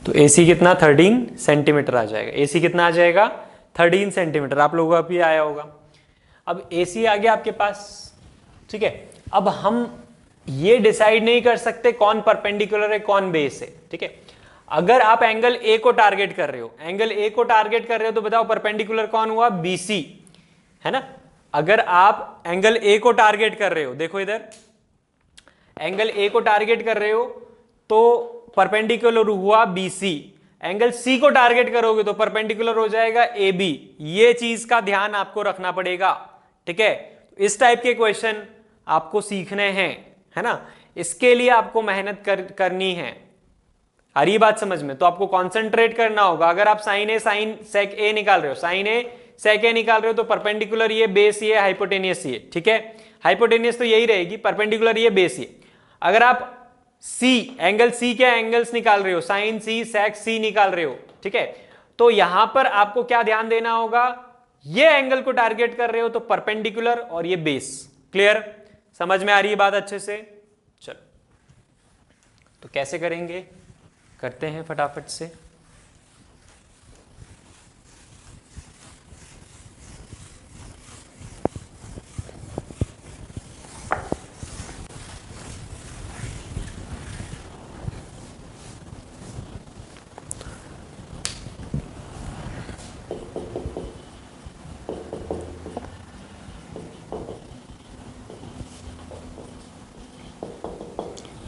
तो AC कितना 13 सेंटीमीटर आ जाएगा, AC कितना आ जाएगा 13 सेंटीमीटर, आप लोगों का भी आया होगा। अब AC आ गया आपके पास। ठीक है, अब हम ये डिसाइड नहीं कर सकते कौन परपेंडिकुलर है कौन बेस है। ठीक है, अगर आप एंगल ए को टारगेट कर रहे हो, एंगल ए को टारगेट कर रहे हो, तो बताओ परपेंडिकुलर कौन हुआ, BC, है ना। अगर आप एंगल ए को टारगेट कर रहे हो, देखो इधर एंगल ए को टारगेट कर रहे हो तो परपेंडिकुलर हुआ BC, एंगल C को टारगेट करोगे तो परपेंडिकुलर हो जाएगा AB। ये चीज का ध्यान आपको रखना पड़ेगा। ठीक है, इस टाइप के क्वेश्चन आपको सीखने हैं, है ना, इसके लिए आपको मेहनत करनी है। आ रही बात समझ में, तो आपको कंसंट्रेट करना होगा। अगर आप साइन ए साइन सेक ए निकाल रहे हो, साइन ए सेक ए निकाल रहे हो, तो परपेंडिकुलर ये, बेस ये, हाइपोटेनियस ये। ठीक है, हाइपोटेनियस तो यही रहेगी, परपेंडिकुलर ये, बेस ये। अगर आप सी, एंगल सी के एंगल्स निकाल रहे हो, साइन सी सेक सी निकाल रहे हो, ठीक है, तो यहां पर आपको क्या ध्यान देना होगा, ये एंगल को टारगेट कर रहे हो तो परपेंडिकुलर और ये बेस। क्लियर, समझ में आ रही है बात अच्छे से। चलो, तो कैसे करेंगे, करते हैं फटाफट से।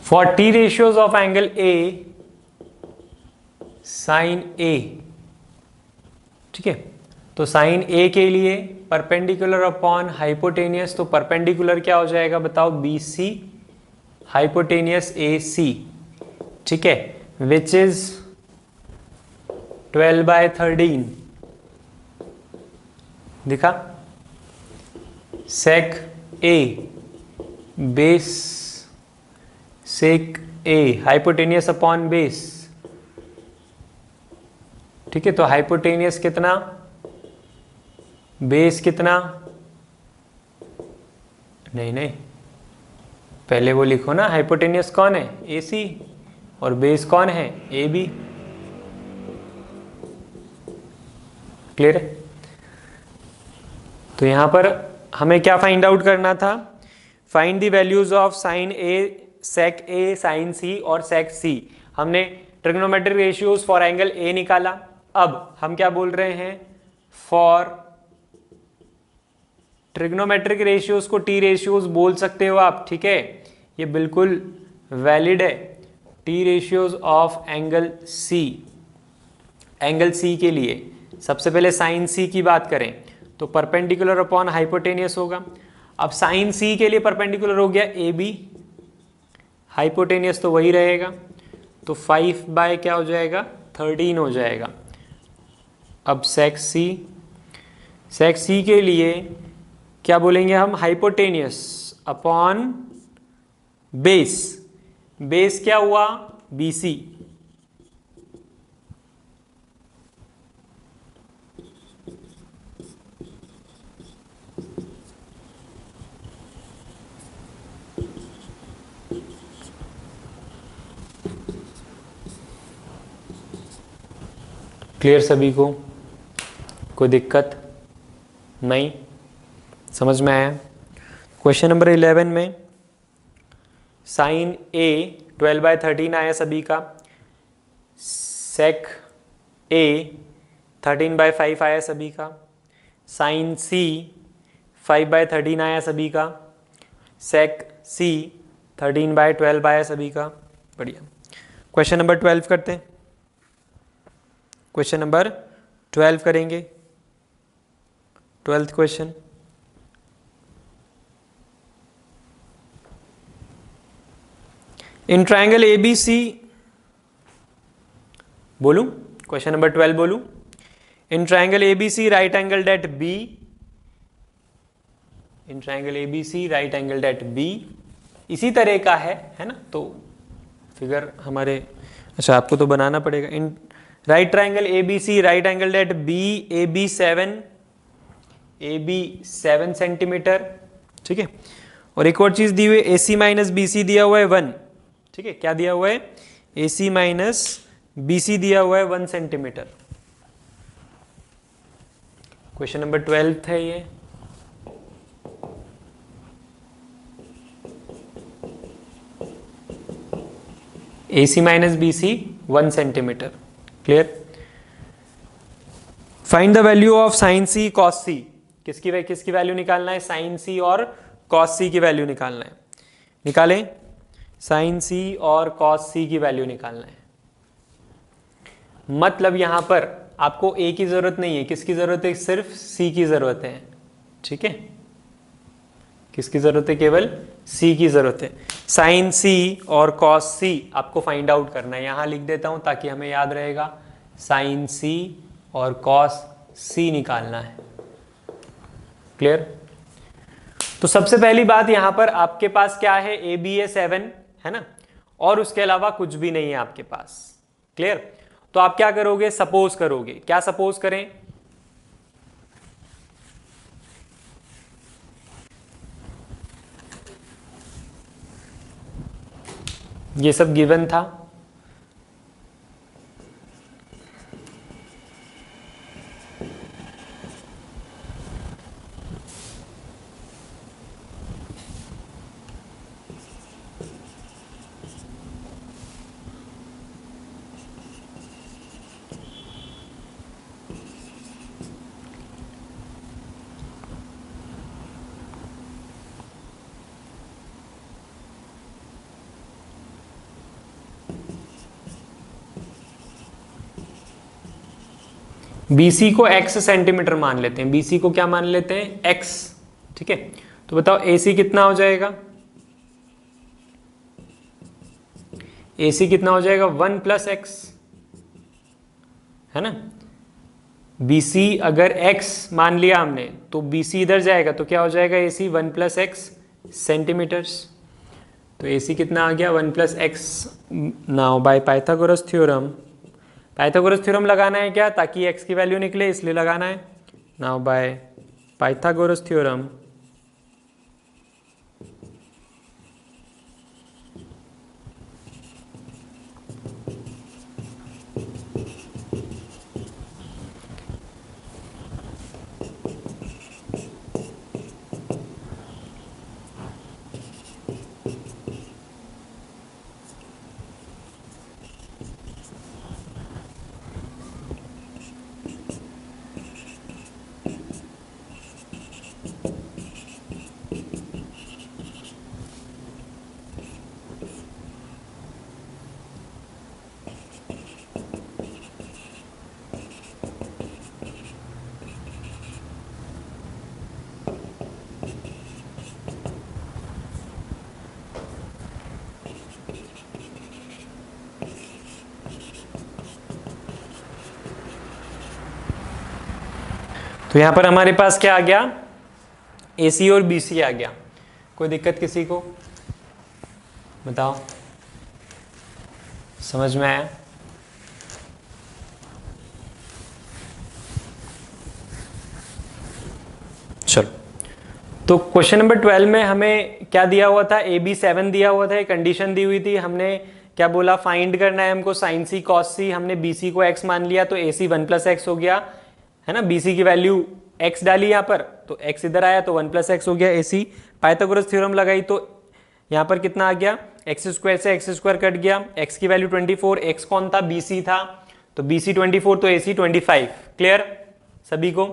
For T ratios of angle A, sin A, ठीक है, तो साइन ए के लिए परपेंडिकुलर अपॉन हाइपोटेनियस, तो परपेंडिकुलर क्या हो जाएगा बताओ, बी सी, हाइपोटेनियस ए सी, ठीक है, विच इज 12/13, दिखा, सेक ए बेस सेक ए हाइपोटेनियस अपॉन बेस, ठीक है, तो हाइपोटेनियस कितना, बेस कितना, नहीं नहीं, पहले वो लिखो ना, हाइपोटेनियस कौन है, ए सी, और बेस कौन है, ए बी। क्लियर है? तो यहां पर हमें क्या फाइंड आउट करना था, find the values of sine A, sec A, sine C और सेक सी। हमने trigonometric ratios for angle A निकाला। अब हम क्या बोल रहे हैं, फॉर ट्रिग्नोमेट्रिक रेशियोज को टी रेशियोज बोल सकते हो आप, ठीक है, ये बिल्कुल वैलिड है। T ratios of angle C, angle C के लिए सबसे पहले साइन सी की बात करें तो परपेंडिकुलर अपॉन हाइपोटेनियस होगा। अब साइन सी के लिए परपेंडिकुलर हो गया ए बी, हाइपोटेनियस तो वही रहेगा, तो 5 बाय क्या हो जाएगा, 13 हो जाएगा। अब सेक सी, सेक सी के लिए क्या बोलेंगे हम, हाइपोटेनियस अपॉन बेस, बेस क्या हुआ, बी सी, क्लियर सभी को, कोई दिक्कत नहीं, समझ में आया। क्वेश्चन नंबर 11 में साइन ए 12/13 आया सभी का, सेक ए 13/5 आया सभी का, साइन सी 5/13 आया सभी का, सेक सी 13/12 आया सभी का। बढ़िया, क्वेश्चन नंबर 12 करते हैं, क्वेश्चन नंबर 12 करेंगे, 12th question. In triangle ABC, बोलूं क्वेश्चन नंबर 12 बोलूं, in triangle ABC right angle at B, in triangle ABC right angle at B, इसी तरह का है ना, तो फिगर हमारे, अच्छा आपको तो बनाना पड़ेगा। In right triangle ABC right angle at B, A B 7 centimetre, ठीक है, और एक और चीज दी हुई है, AC माइनस BC दिया हुआ है 1, ठीक है, क्या दिया हुआ है, AC माइनस BC दिया हुआ है 1 सेंटीमीटर। क्वेश्चन नंबर 12 है ये। AC minus BC 1 centimetre, clear. Find the value of sine C cos C, किसकी वैल्यू निकालना है, साइन सी और कॉस सी की वैल्यू निकालना है। निकालें, साइन सी और कॉस सी की वैल्यू निकालना है। मतलब यहां पर आपको ए की जरूरत नहीं है, किसकी जरूरत है, सिर्फ सी की जरूरत है, ठीक है, किसकी जरूरत है, केवल सी की जरूरत है। साइन सी और कॉस सी आपको फाइंड आउट करना है, यहां लिख देता हूं ताकि हमें याद रहेगा, साइन सी और कॉस सी निकालना है, क्लियर। तो सबसे पहली बात यहां पर आपके पास क्या है, ए बी ए 7 है ना, और उसके अलावा कुछ भी नहीं है आपके पास, क्लियर। तो आप क्या करोगे, सपोज करोगे, क्या सपोज करें, ये सब गिवन था, BC को x सेंटीमीटर मान लेते हैं, BC को क्या मान लेते हैं, x, ठीक है। तो बताओ AC कितना हो जाएगा, AC कितना हो जाएगा 1 + x, है ना। BC अगर x मान लिया हमने तो BC इधर जाएगा तो क्या हो जाएगा AC 1 + x सेंटीमीटर्स। तो AC कितना आ गया 1 + x। Now by Pythagoras theorem, Pythagoras theorem लगाना है क्या, ताकि x की वैल्यू निकले इसलिए लगाना है। नाउ बाय पाइथागोरस थ्योरम तो यहां पर हमारे पास क्या आ गया, AC और BC आ गया। कोई दिक्कत किसी को, बताओ, समझ में आया। चलो, तो क्वेश्चन नंबर 12 में हमें क्या दिया हुआ था, AB 7 दिया हुआ था, एक कंडीशन दी हुई थी। हमने क्या बोला, फाइंड करना है हमको sin C cos C। हमने BC को x मान लिया तो AC 1 + x हो गया, है ना। BC की वैल्यू x डाली यहाँ पर तो x इधर आया तो 1 + x हो गया AC। पाइथागोरस थ्योरम लगाई तो यहाँ पर कितना आ गया, x² से x² कट गया, x की वैल्यू 24, x कौन था, BC था, तो BC 24 तो AC 25। क्लियर सभी को।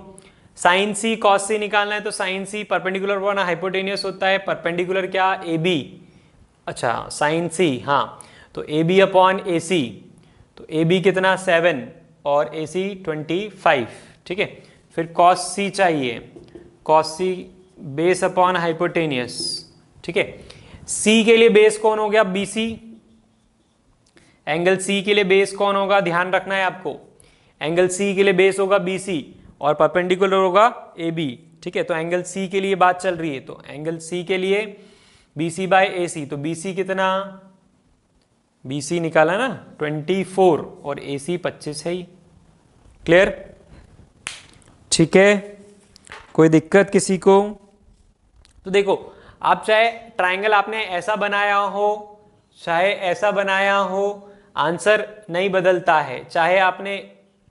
sin C cos C निकालना है तो sin C perpendicular upon hypotenuse होता है, परपेंडिकुलर क्या, AB, अच्छा sin C, हाँ, तो AB अपॉन AC, तो AB कितना 7 और AC 25, ठीक है। फिर cos C चाहिए, cos C base upon hypotenuse, ठीक है। C के लिए बेस कौन हो गया, BC, एंगल C के लिए बेस कौन होगा, ध्यान रखना है आपको, एंगल C के लिए बेस होगा BC और परपेंडिकुलर होगा AB, ठीक है। तो एंगल C के लिए बात चल रही है, तो एंगल C के लिए BC/AC, तो BC कितना, BC निकाला ना 24 और AC 25 है ही। क्लियर, ठीक है। कोई दिक्कत किसी को। तो देखो, आप चाहे ट्रायंगल आपने ऐसा बनाया हो चाहे ऐसा बनाया हो, आंसर नहीं बदलता है। चाहे आपने,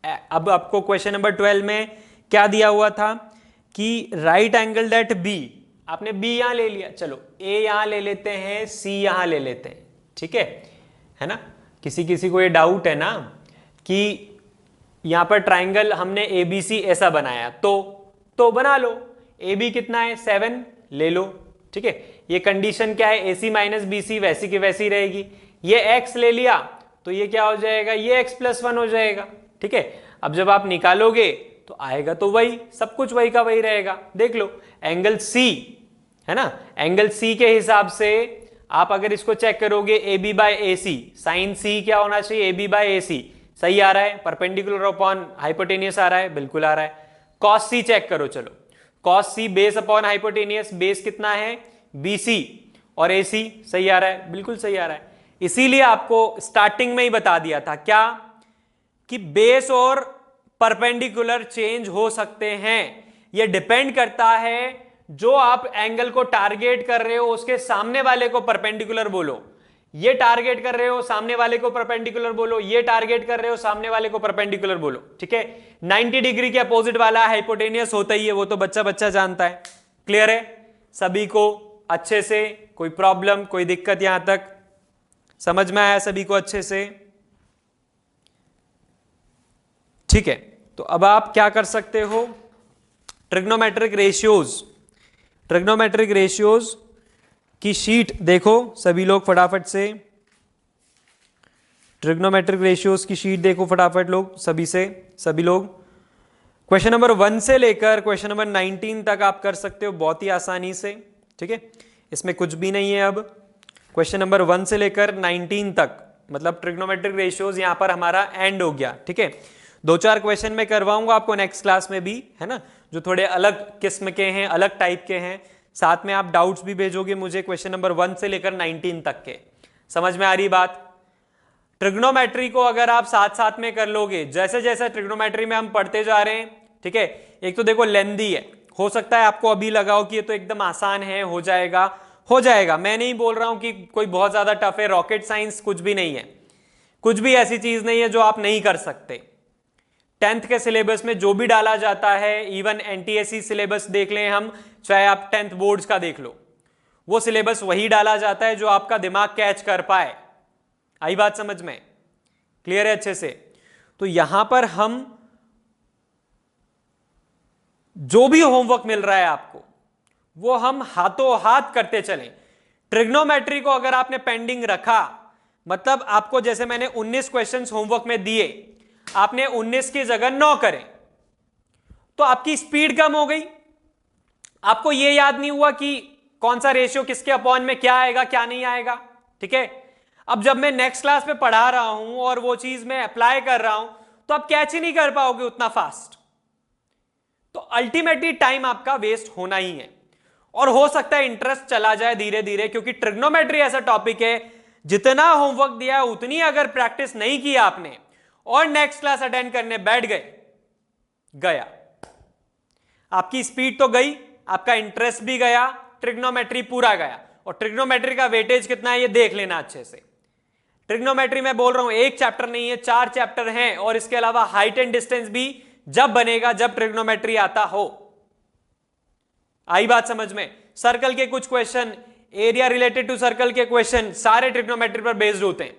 अब आपको क्वेश्चन नंबर 12 में क्या दिया हुआ था कि राइट एंगल एट B, आपने B यहां ले लिया, चलो A यहां ले लेते हैं, C यहां ले लेते हैं, ठीक है ना। किसी किसी को ये डाउट है ना कि यहां पर ट्राइंगल हमने ABC ऐसा बनाया तो बना लो, AB कितना है 7 ले लो, ठीक है। ये कंडीशन क्या है, AC - BC वैसी की वैसी रहेगी। ये x ले लिया तो ये क्या हो जाएगा, ये x + 1 हो जाएगा, ठीक है। अब जब आप निकालोगे तो आएगा तो वही, सब कुछ वही का वही रहेगा। देख लो एंगल C, है ना, एंगल C के हिसाब से आप अगर इसको चेक करोगे AB/AC, sin C क्या होना चाहिए, AB/AC, सही आ रहा है, परपेंडिकुलर अपॉन हाइपोटेनियस आ रहा है, बिल्कुल आ रहा है। cos C चेक करो, चलो cos C base upon hypotenuse, base कितना है BC और AC, सही आ रहा है, बिल्कुल सही आ रहा है। इसीलिए आपको स्टार्टिंग में ही बता दिया था क्या, कि बेस और परपेंडिकुलर चेंज हो सकते हैं। यह डिपेंड करता है जो आप एंगल को टारगेट कर रहे हो उसके सामने वाले को परपेंडिकुलर बोलो, ये टारगेट कर रहे हो सामने वाले को परपेंडिकुलर बोलो, ये टारगेट कर रहे हो सामने वाले को परपेंडिकुलर बोलो, ठीक है। 90 डिग्री के अपोजिट वाला हाइपोटेनियस होता ही है, वो तो बच्चा बच्चा जानता है। क्लियर है सभी को अच्छे से, कोई प्रॉब्लम कोई दिक्कत यहां तक समझ में आया सभी को अच्छे से, ठीक है। तो अब आप क्या कर सकते हो, ट्रिग्नोमेट्रिक रेशियोज की शीट देखो सभी लोग फटाफट से, ट्रिग्नोमेट्रिक रेशियोज की शीट देखो फटाफट लोग, सभी लोग क्वेश्चन नंबर 1 से लेकर क्वेश्चन नंबर 19 तक आप कर सकते हो बहुत ही आसानी से, ठीक है, इसमें कुछ भी नहीं है। अब क्वेश्चन नंबर 1 से लेकर 19 तक मतलब ट्रिग्नोमेट्रिक रेशियोज यहां पर हमारा एंड हो गया, ठीक है। 2-4 क्वेश्चन मैं करवाऊंगा आपको नेक्स्ट क्लास में भी, है ना, जो थोड़े अलग किस्म के हैं, अलग टाइप के हैं। साथ में आप डाउट्स भी भेजोगे मुझे क्वेश्चन नंबर 1 से लेकर 19 तक के। समझ में आ रही बात? ट्रिग्नोमेट्री को अगर आप साथ साथ में कर लोगे, जैसे जैसे ट्रिग्नोमेट्री में हम पढ़ते जा रहे हैं, ठीक है, एक तो देखो लेंदी है, हो सकता है आपको अभी लगाओ कि ये तो एकदम आसान है, हो जाएगा, हो जाएगा। मैं नहीं बोल रहा हूं कि कोई बहुत ज्यादा टफ है, रॉकेट साइंस कुछ भी नहीं है, कुछ भी ऐसी चीज नहीं है जो आप नहीं कर सकते। 10th के सिलेबस में जो भी डाला जाता है, इवन एनटीएससी सिलेबस देख लें हम, चाहे आप 10th बोर्ड्स का देख लो, वो सिलेबस वही डाला जाता है जो आपका दिमाग कैच कर पाए। आई बात समझ में? क्लियर है अच्छे से? तो यहां पर हम जो भी होमवर्क मिल रहा है आपको, वो हम हाथों हाथ करते चलें। ट्रिग्नोमेट्री को अगर आपने पेंडिंग रखा, मतलब आपको जैसे मैंने 19 क्वेश्चंस होमवर्क में दिए, आपने 19 की जगह 9 करें, तो आपकी स्पीड कम हो गई। आपको यह याद नहीं हुआ कि कौन सा रेशियो किसके अपॉन में क्या आएगा क्या नहीं आएगा, ठीक है। अब जब मैं नेक्स्ट क्लास में पढ़ा रहा हूं और वो चीज मैं अप्लाई कर रहा हूं, तो आप कैच ही नहीं कर पाओगे उतना फास्ट। तो अल्टीमेटली टाइम आपका वेस्ट होना ही है, और हो सकता है इंटरेस्ट चला जाए धीरे धीरे, क्योंकि ट्रिग्नोमेट्री ऐसा टॉपिक है, जितना होमवर्क दिया है उतनी अगर प्रैक्टिस नहीं की आपने और नेक्स्ट क्लास अटेंड करने बैठ गए, गया आपकी स्पीड तो गई, आपका इंटरेस्ट भी गया, ट्रिग्नोमेट्री पूरा गया। और ट्रिग्नोमेट्री का वेटेज कितना है ये देख लेना अच्छे से। ट्रिग्नोमेट्री में बोल रहा हूं एक चैप्टर नहीं है, 4 चैप्टर हैं, और इसके अलावा हाइट एंड डिस्टेंस भी जब बनेगा जब ट्रिग्नोमेट्री आता हो। आई बात समझ में? सर्कल के कुछ question, area related to circle के क्वेश्चन सारे ट्रिग्नोमेट्री पर बेस्ड होते हैं।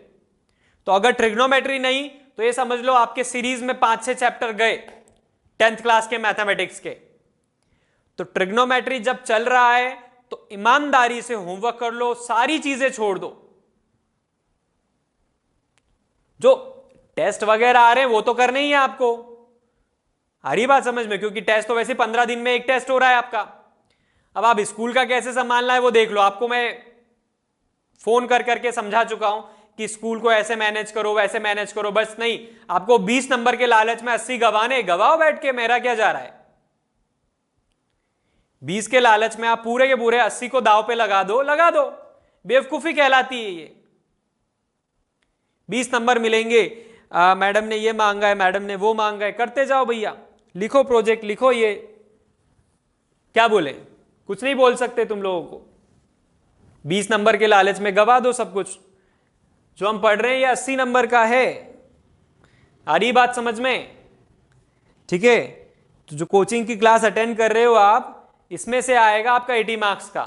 तो अगर ट्रिग्नोमेट्री नहीं तो ये समझ लो आपके सीरीज में 5-6 चैप्टर गए 10th क्लास के मैथमेटिक्स के। तो ट्रिग्नोमेट्री जब चल रहा है तो ईमानदारी से होमवर्क कर लो, सारी चीजें छोड़ दो। जो टेस्ट वगैरह आ रहे हैं वो तो करने ही है आपको, आ रही बात समझ में? क्योंकि टेस्ट तो वैसे 15 दिन में एक टेस्ट हो रहा है आपका। अब आप स्कूल का कैसे संभालना है वो देख लो। आपको मैं फोन कर करके समझा चुका हूं कि स्कूल को ऐसे मैनेज करो, वैसे मैनेज करो, बस नहीं, आपको 20 नंबर के लालच में 80 गवाने, गवाओ बैठ के, मेरा क्या जा रहा है। 20 के लालच में आप पूरे के पूरे 80 को दाव पे लगा दो, लगा दो, बेवकूफी कहलाती है ये। 20 नंबर मिलेंगे, मैडम ने ये मांगा है, मैडम ने वो मांगा है, करते जाओ भैया, लिखो प्रोजेक्ट, लिखो ये। क्या बोले? कुछ नहीं बोल सकते तुम लोगों को। 20 नंबर के लालच में गवा दो सब कुछ। जो हम पढ़ रहे हैं ये 80 नंबर का है। आ रही बात समझ में? ठीक है। तो जो कोचिंग की क्लास अटेंड कर रहे हो आप, इसमें से आएगा आपका 80 मार्क्स का।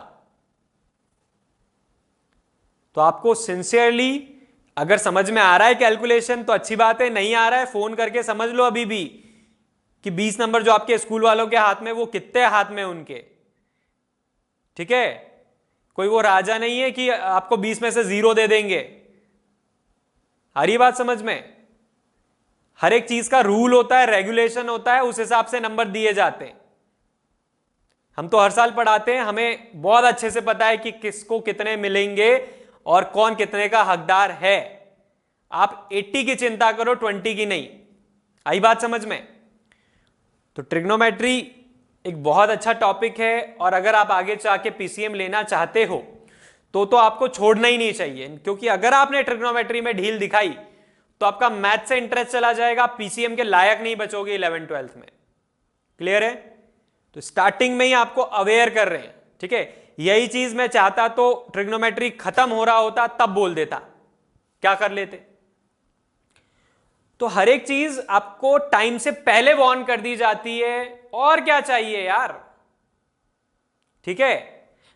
तो आपको सिंसियरली, अगर समझ में आ रहा है कैलकुलेशन तो अच्छी बात है, नहीं आ रहा है फोन करके समझ लो अभी भी कि 20 नंबर जो आपके स्कूल वालों के हाथ में, वो कितने हाथ में उनके, ठीक है। कोई वो राजा नहीं है कि आपको 20 में से 0 दे देंगे। आ रही बात समझ में? हर एक चीज का रूल होता है, रेगुलेशन होता है, उस हिसाब से नंबर दिए जाते हैं। हम तो हर साल पढ़ाते हैं, हमें बहुत अच्छे से पता है कि किसको कितने मिलेंगे और कौन कितने का हकदार है। आप 80 की चिंता करो, 20 की नहीं। आई बात समझ में? तो ट्रिग्नोमेट्री एक बहुत अच्छा टॉपिक है, और अगर आप आगे जाके पीसीएम लेना चाहते हो तो आपको छोड़ना ही नहीं चाहिए, क्योंकि अगर आपने ट्रिग्नोमेट्री में ढील दिखाई तो आपका मैथ से इंटरेस्ट चला जाएगा, पीसीएम के लायक नहीं बचोगे 11th-12th में। क्लियर है? तो स्टार्टिंग में ही आपको अवेयर कर रहे हैं, ठीक है। यही चीज मैं चाहता तो ट्रिग्नोमेट्री खत्म हो रहा होता तब बोल देता, क्या कर लेते। तो हर एक चीज आपको टाइम से पहले वार्न कर दी जाती है, और क्या चाहिए यार, ठीक है।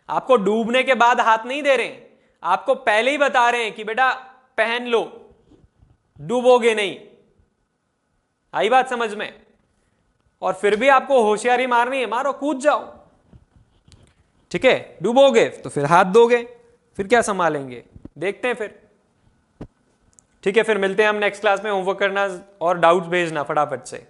आपको डूबने के बाद हाथ नहीं दे रहे, आपको पहले ही बता रहे हैं कि बेटा पहन लो, डूबोगे नहीं। आई बात समझ में? और फिर भी आपको होशियारी मारनी है, मारो, कूद जाओ, ठीक है। डूबोगे तो फिर हाथ दोगे, फिर क्या संभालेंगे, देखते हैं फिर। ठीक है, फिर मिलते हैं हम नेक्स्ट क्लास में। होमवर्क करना और डाउट्स भेजना फटाफट से।